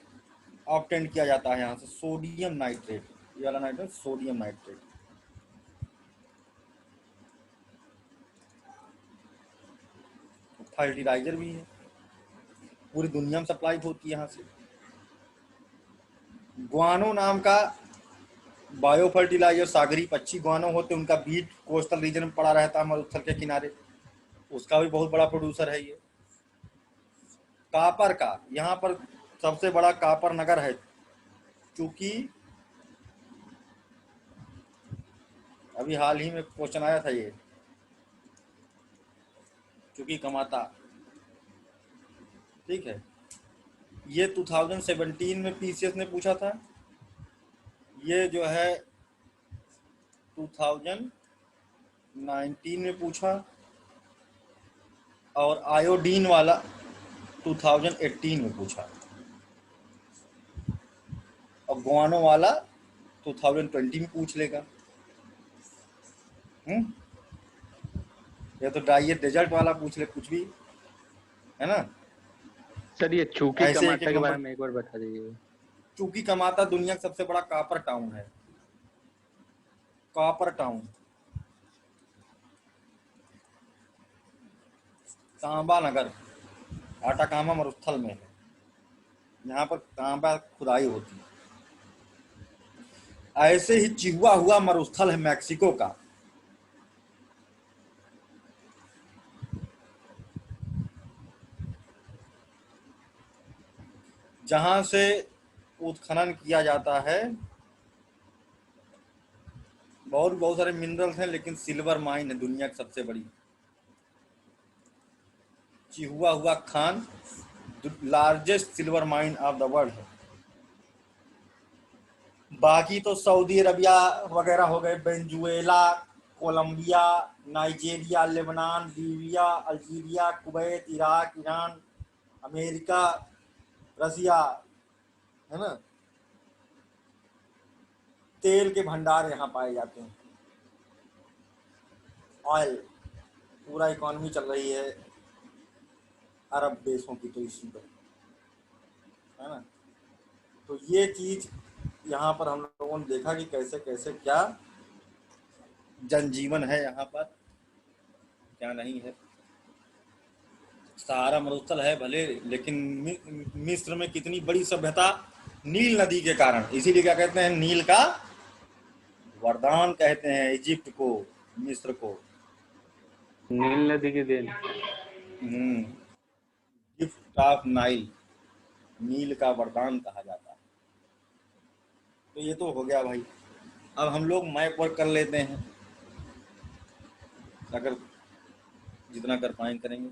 ऑब्टेन किया जाता है यहाँ से, सोडियम नाइट्रेट, ये वाला नाइट्रेट सोडियम नाइट्रेट। फर्टिलाइजर भी है, पूरी दुनिया में सप्लाई होती है यहाँ से। ग्वानो नाम का बायो फर्टिलाइजर, सागरी पक्षी ग्वानो होते, उनका बीट कोस्टल रीजन में पड़ा रहता है मरुस्थल के किनारे, उसका भी बहुत बड़ा प्रोड्यूसर है ये। कापर का, यहाँ पर सबसे बड़ा कापर नगर है, चूंकि अभी हाल ही में क्वेश्चन आया था ये, चूंकि कमाता, ठीक है। ये 2017 में पीसीएस ने पूछा था, ये जो है 2019 में पूछा, और आयोडीन वाला 2018 में पूछा, और ग्वानो वाला 2020 में पूछ लेगा। या तो डाइट डेजर्ट वाला पूछ ले, कुछ भी, है ना। सर ये चूकी ऐसे कमाता एक के बारे में एक बार बता दीजिए। चूंकि कमाता दुनिया का सबसे बड़ा कापर टाउन है, कापर टाउन, तांबा नगर, आटाकामा मरुस्थल में है। यहाँ पर तांबा खुदाई होती है। ऐसे ही चिहुआ हुआ मरुस्थल है मैक्सिको का, जहां से उत्खनन किया जाता है। बहुत सारे मिनरल्स हैं, लेकिन सिल्वर माइन है दुनिया की सबसे बड़ी। चिहुआ हुआ खान largest silver mine of the world है। बाकी तो सऊदी अरबिया वगैरह हो गए, Venezuela, Colombia, Nigeria, Lebanon, Libya, Algeria, Kuwait, Iraq, Iran, America, Russia, है ना। तेल के भंडार यहाँ पाए जाते हैं, ऑयल, पूरा इकोनॉमी चल रही है अरब देशों की, तो इसी पर, है ना। तो ये चीज यहाँ पर हम लोगों ने देखा कि कैसे कैसे क्या जनजीवन है यहाँ पर, क्या नहीं है। सहारा मरुस्थल है भले, लेकिन मिस्र में कितनी बड़ी सभ्यता नील नदी के कारण, इसीलिए क्या कहते हैं, नील का वरदान कहते हैं इजिप्ट को, मिस्र को। नील नदी की देन, गिफ्ट ऑफ नाइल, नील का वरदान कहा जाता है। तो ये तो हो गया भाई। अब हम लोग मैप वर्क कर लेते हैं, अगर जितना कर पाएंगे करेंगे।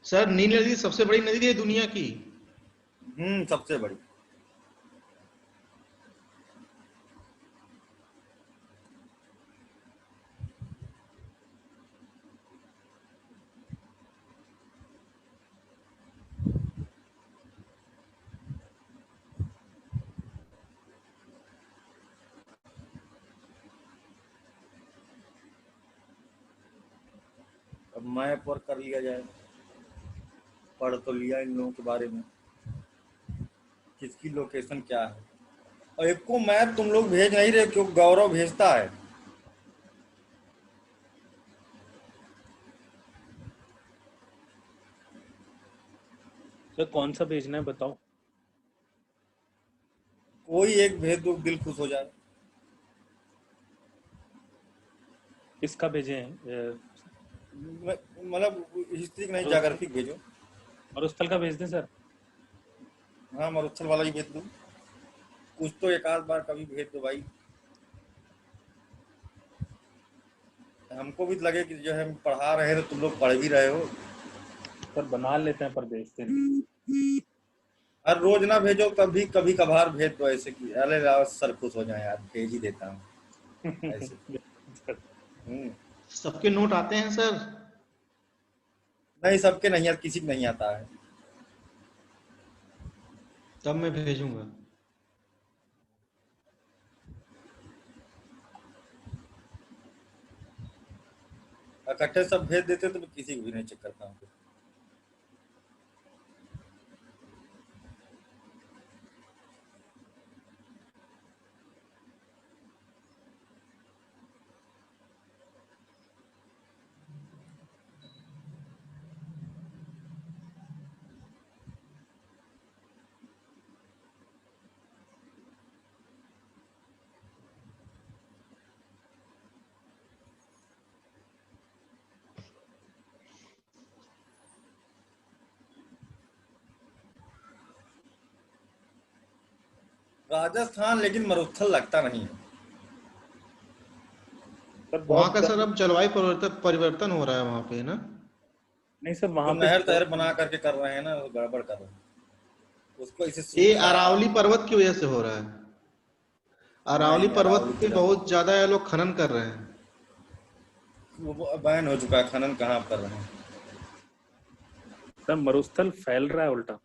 सर नील नदी सबसे बड़ी नदी है दुनिया की। सबसे बड़ी। अब मैप वर्क कर लिया जाए, पढ़ तो लिया इन लोगों के बारे में, किसकी लोकेशन क्या है। और एक को मैप तुम लोग भेज नहीं रहे, क्यों गौरव भेजता है। सर कौन सा भेजना है बताओ। कोई एक भेज दो, दिल खुश हो जाए। किसका भेजे हैं? मतलब हिस्ट्री नहीं, जाग्राफिक भेजो। मरुस्थल का भेज दें सर? हाँ, मरुस्थल वाला ही भेज दो। कुछ तो एक आध बार कभी भेज दो भाई, हमको भी लगे कि जो है हम पढ़ा रहे हैं तो तुम लोग पढ़ भी रहे हो। सर बना लेते हैं पर भेजते नहीं। हर रोज ना भेजो, कभी कभी कभार भेज दो, ऐसे कि अरे राव सर खुश हो जाए यार, भेज ही देता हूँ ऐसे। सबके नोट आते हैं सर? नहीं, सबके नहीं आता, किसी को नहीं आता है। तब मैं भेजूंगा। इकट्ठे सब भेज देते तो मैं किसी को भी नहीं चेक करता हूँ। राजस्थान लेकिन मरुस्थल लगता नहीं है। वहाँ का सर अब जलवायु परिवर्तन हो रहा है वहाँ पे, ना? नहीं सर, वहाँ तो पे नहर तहर बना करके कर रहे हैं ना, गड़बड़ कर रहे हैं उसको। इसे ये अरावली पर्वत की वजह से हो रहा है। अरावली पर्वत पे बहुत ज्यादा ये लोग खनन कर रहे हैं। वो बैन हो चुका है, खनन कहाँ कर रहे हैं। सर मरुस्थल फैल रहा है उल्टा।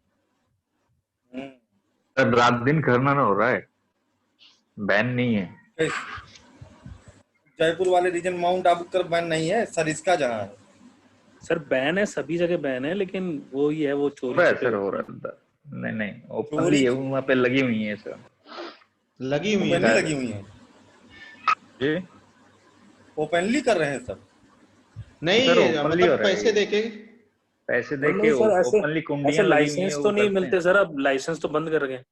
सर रात दिन खनन हो रहा है, बैन नहीं है। जयपुर वाले रीजन माउंट आबू की तरफ बैन नहीं है सर, इसका जहाँ है। सर बैन है, सभी जगह बैन है, लेकिन वो ही है, वो चोरी हो रहा है सर, हो रहा है। नहीं नहीं, ओपनली वहाँ पे लगी हुई है सर, लगी हुई है, लगी हुई है जी, ओपनली कर रहे हैं सब। नहीं सर ओपनली हो मतलब रहा है, पैसे देके ओपनली कुंडियां लगी हुई लाइसेंस तो नहीं मिलते सर, अब लाइसेंस तो बंद कर गए।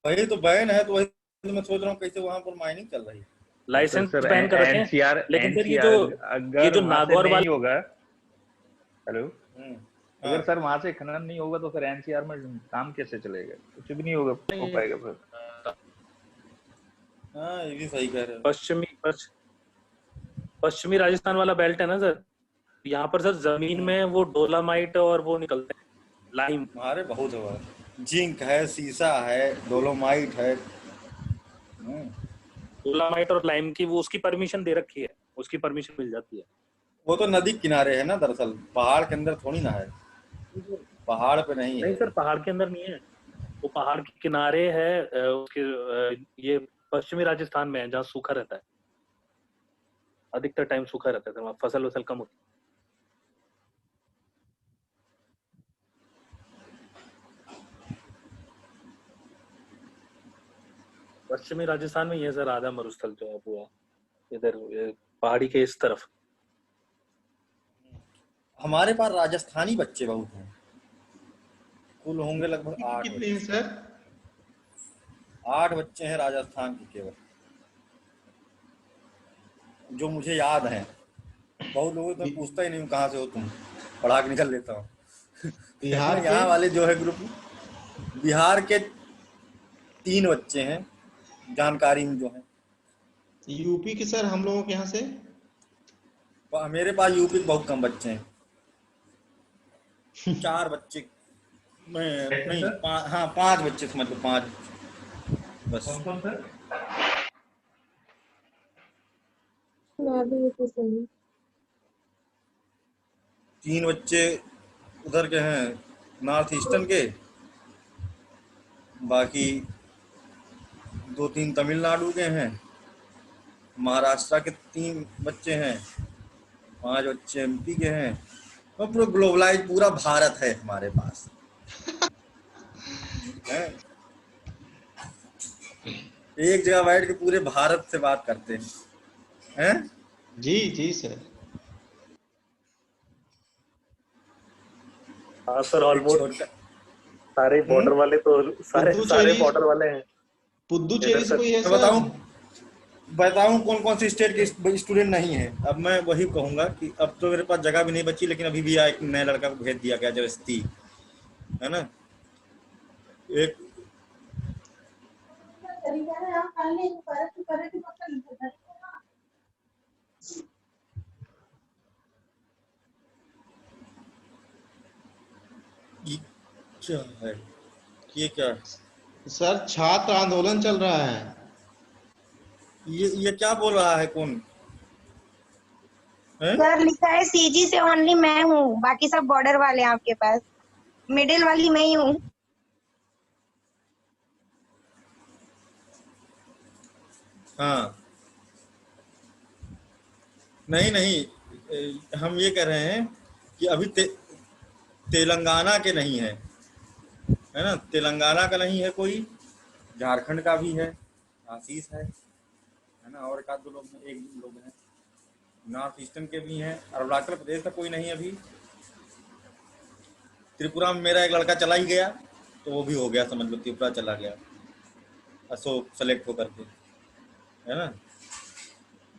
वही तो बैन है, तो वही तो मैं सोच रहा हूँ कैसे वहाँ पर माइनिंग चल रही है। लाइसेंस बैन कर रखे हैं, लेकिन सर ये जो नागौर वाला होगा, हेलो, अगर सर वहां से खनन नहीं होगा तो फिर एनसीआर में काम कैसे चलेगा? कुछ भी नहीं होगा, हो पाएगा फिर। हाँ, ये भी सही कह रहे हो। पश्चिमी राजस्थान वाला बेल्ट है ना सर, यहाँ पर सर जमीन में वो डोलामाइट और वो निकलते हैं, लाइम। हमारे बहुत हुआ, जिंक है, सीसा है, डोलोमाइट है। डोलामाइट और लाइम की वो उसकी परमिशन दे रखी है, उसकी परमिशन मिल जाती है। वो तो नदी किनारे है ना, दरअसल पहाड़ के अंदर थोड़ी ना है, पहाड़ पे नहीं है। सर पहाड़ के अंदर नहीं है, वो पहाड़ के किनारे है। उसके ये पश्चिमी राजस्थान में है जहाँ सूखा रहता है, अधिकतर टाइम सूखा रहता है, वहाँ फसल वसल कम होती है। पश्चिमी राजस्थान में ये सर आधा मरुस्थल जो है पूरा इधर पहाड़ी के इस तरफ। हमारे पास राजस्थानी बच्चे बहुत हैं, कुल होंगे लगभग 8। कितने हैं सर? 8 बच्चे हैं राजस्थान के केवल, जो मुझे याद हैं। बहुत लोगों तो पूछता ही नहीं हूँ कहाँ से हो तुम, पढ़ा के निकल लेता हूँ। बिहार यहाँ वाले जो है ग्रुप, बिहार के 3 बच्चे हैं जानकारी में जो है। यूपी के सर हम लोगों के यहाँ से? मेरे पास यूपी के बहुत कम बच्चे हैं, 4 बच्चे नहीं, 5 बच्चे समझ लो, 5 बस। मैं भी यूपी से हूँ। 3 बच्चे उधर के हैं, नॉर्थ ईस्टर्न के, बाकी 2-3 तमिलनाडु के हैं, महाराष्ट्र के 3 बच्चे हैं, 5 बच्चे एमपी के हैं। और पूरा ग्लोबलाइज पूरा भारत है हमारे पास। एक जगह बैठ के पूरे भारत से बात करते हैं। जी जी सर। हाँ सर, ऑलमोस्ट सारे बॉर्डर वाले तो सारे बॉर्डर वाले हैं। पुदुचेरी से कोई है सर? बताऊं, बताऊं कौन कौन से स्टेट के स्टूडेंट नहीं है। अब मैं वही कहूंगा कि अब तो मेरे पास जगह भी नहीं बची, लेकिन अभी भी एक नए लड़का को भेज दिया गया जबरदस्ती, है ना। एक ये क्या है, ये क्या है? सर छात्र आंदोलन चल रहा है। ये क्या बोल रहा है, कौन है? सर लिखा है सीजी से ओनली मैं हूँ, बाकी सब बॉर्डर वाले हैं आपके पास, मिडिल वाली मैं ही हूँ। हाँ नहीं नहीं, हम ये कह रहे हैं कि अभी तेलंगाना के नहीं है, है ना, तेलंगाना का नहीं है कोई, झारखंड का भी है, आशीष है ना, और एक आध दो लोग हैं, एक लोग हैं, नॉर्थ ईस्टर्न के भी हैं, अरुणाचल प्रदेश का कोई नहीं है अभी। त्रिपुरा में मेरा एक लड़का चला ही गया, तो वो भी हो गया, समझ लो त्रिपुरा चला गया अशोक सेलेक्ट होकर के, है ना।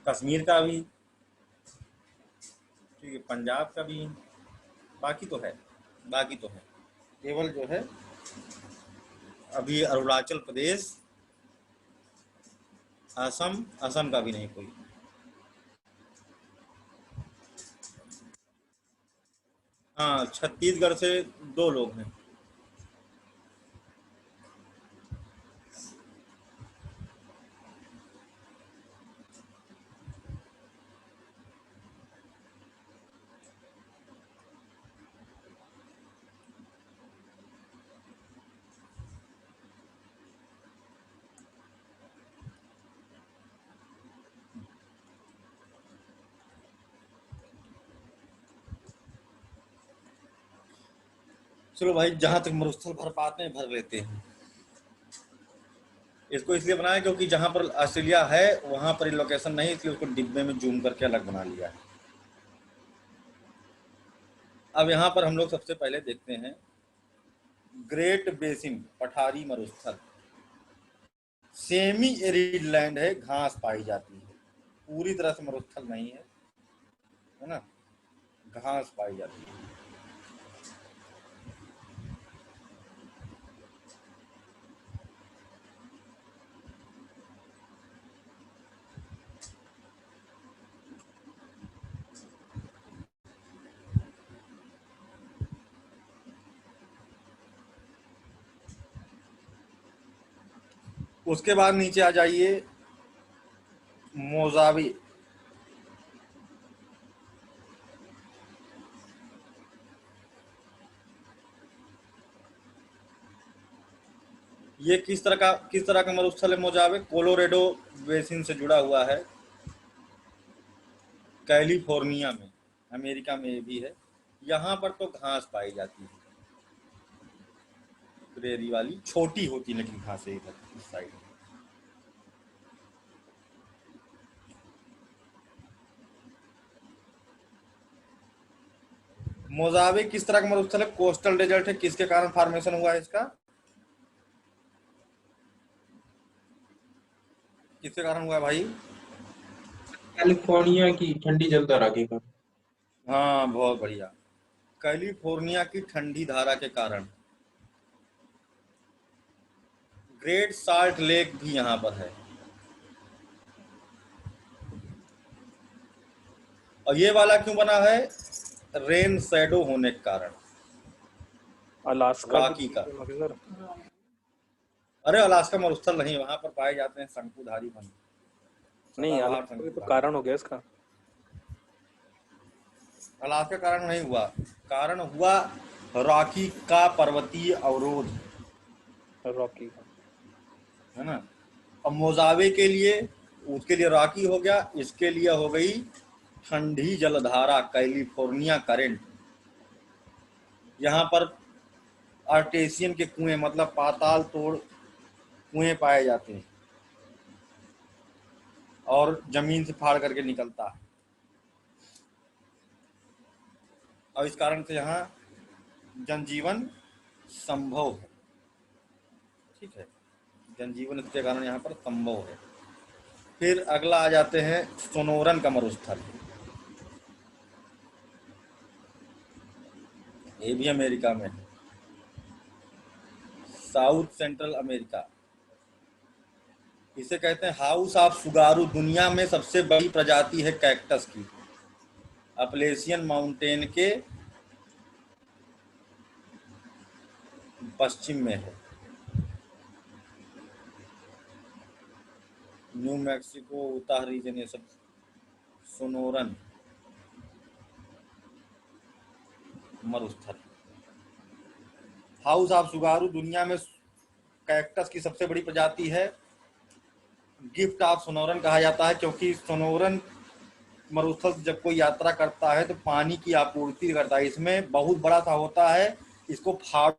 कश्मीर का भी ठीक है, पंजाब का भी, बाकी तो है, बाकी तो है, केवल जो है अभी अरुणाचल प्रदेश, असम, असम का भी नहीं कोई। हाँ छत्तीसगढ़ से 2 लोग हैं। चलो भाई, जहां तक मरुस्थल भर पाते हैं भर लेते हैं। इसको इसलिए बनाया क्योंकि जहां पर ऑस्ट्रेलिया है वहां पर लोकेशन नहीं, इसलिए उसको डिब्बे में जूम करके अलग बना लिया है। अब यहाँ पर हम लोग सबसे पहले देखते हैं ग्रेट बेसिन पठारी मरुस्थल, सेमी एरिड लैंड है, घास पाई जाती है, पूरी तरह से मरुस्थल नहीं है, है ना, घास पाई जाती है। उसके बाद नीचे आ जाइए, मोजावी, ये किस तरह का मरुस्थल है मोजावे? कोलोरेडो बेसिन से जुड़ा हुआ है, कैलिफोर्निया में, अमेरिका में भी है। यहाँ पर तो घास पाई जाती है, प्रेरी वाली छोटी होती, लेकिन घास है इधर इस साइड। मोजावे किस तरह का मरुस्थल है? कोस्टल डेजर्ट है। किसके कारण फॉर्मेशन हुआ है इसका? किसके कारण हुआ है भाई? कैलिफोर्निया की ठंडी जल धारा के कारण। हाँ बहुत बढ़िया, कैलिफोर्निया की ठंडी धारा के कारण। ग्रेट साल्ट लेक भी यहाँ पर है, और ये वाला क्यों बना है? रेन शैडो होने के कारण, अलास्का रॉकी का। अरे अलास्का मरुस्थल नहीं, वहां पर पाए जाते हैं शंकुधारी वन। नहीं, अलास्का तो कारण हो गया इसका। अलास्का कारण नहीं हुआ, कारण हुआ रॉकी का पर्वतीय अवरोध, रॉकी का, है ना। अब मोजावे के लिए, उसके लिए रॉकी हो गया, इसके लिए हो गई ठंडी जलधारा, कैलिफोर्निया करंट। यहाँ पर आर्टेशियन के कुएं, मतलब पाताल तोड़ कुएं पाए जाते हैं, और जमीन से फाड़ करके निकलता है, और इस कारण से यहाँ जनजीवन संभव है। ठीक है, जनजीवन इसके कारण यहाँ पर संभव है। फिर अगला आ जाते हैं सोनोरन का मरुस्थल। ये भी अमेरिका में है, साउथ सेंट्रल अमेरिका। इसे कहते हैं हाउस ऑफ सुगारू। दुनिया में सबसे बड़ी प्रजाति है कैक्टस की। अपलेशियन माउंटेन के पश्चिम में है। न्यू मैक्सिको, उताह रीजन, ये सब सोनोरन मरुस्थल। हाउस ऑफ सुगारू दुनिया में कैक्टस की सबसे बड़ी प्रजाति है। गिफ्ट ऑफ सोनोरन कहा जाता है क्योंकि सोनोरन मरुस्थल जब कोई यात्रा करता है तो पानी की आपूर्ति करता है। इसमें बहुत बड़ा सा होता है, इसको फाड़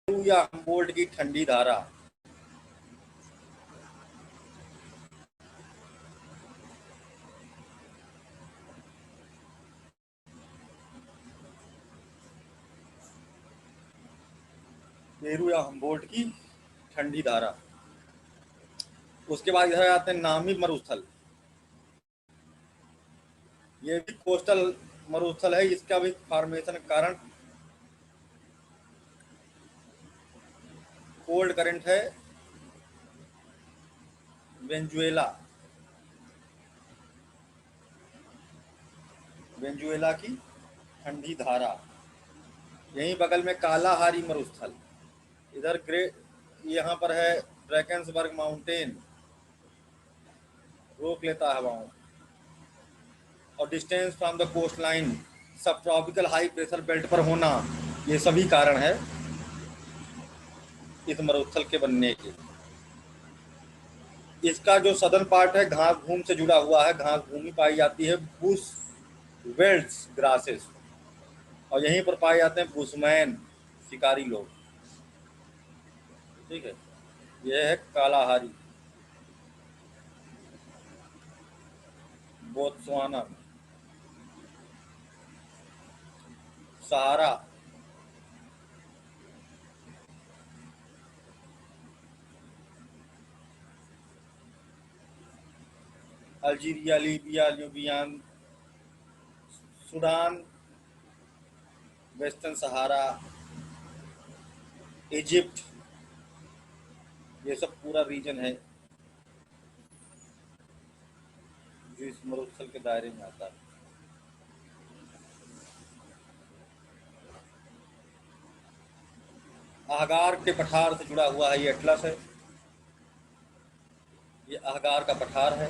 या हम्बोल्ट की ठंडी धारा। पेरू या हम्बोल्ट की ठंडी धारा। उसके बाद इधर आते हैं नामी मरुस्थल। ये भी कोस्टल मरुस्थल है। इसका भी फॉर्मेशन कारण कोल्ड करंट है। वेंजुएला की ठंडी धारा। यहीं बगल में कालाहारी मरुस्थल। इधर यहाँ पर है ड्रैकेंसबर्ग माउंटेन, रोक लेता है हवाओं। और distance from the coast line, subtropical high pressure belt पर होना, ये सभी कारण है इस मरुस्थल के बनने के। इसका जो सदर्न पार्ट है घास भूमि से जुड़ा हुआ है। घास भूमि पाई जाती है बुश वेल्ड्स ग्रासेस, और यहीं पर पाए जाते हैं बुशमैन, शिकारी लोग। ठीक है, यह है कालाहारी, बोत्सवाना। सहारा, अल्जीरिया, लीबिया, ल्यूबियान, सूडान, वेस्टर्न सहारा, इजिप्ट, ये सब पूरा रीजन है जो इस मरुस्थल के दायरे में आता है। आहगार के पठार से जुड़ा हुआ है ये एटलस है। ये आहगार का पठार है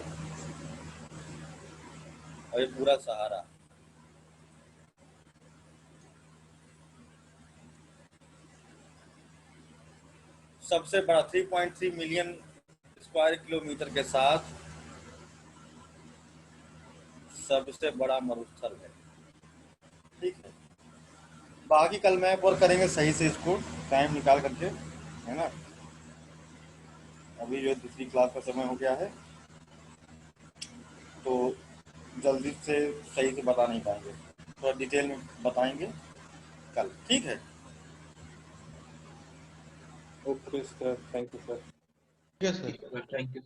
और ये पूरा सहारा। सबसे बड़ा 3.3 मिलियन स्क्वायर किलोमीटर के साथ सबसे बड़ा मरुस्थल है। ठीक है, बाकी कल मैप और करेंगे सही से, इसको टाइम निकाल करके, है ना। अभी जो दूसरी क्लास का समय हो गया है तो जल्दी से सही से बता नहीं पाएंगे, थोड़ा डिटेल में बताएंगे कल। ठीक है, okay sir, thank you sir. ठीक है सर, थैंक यू।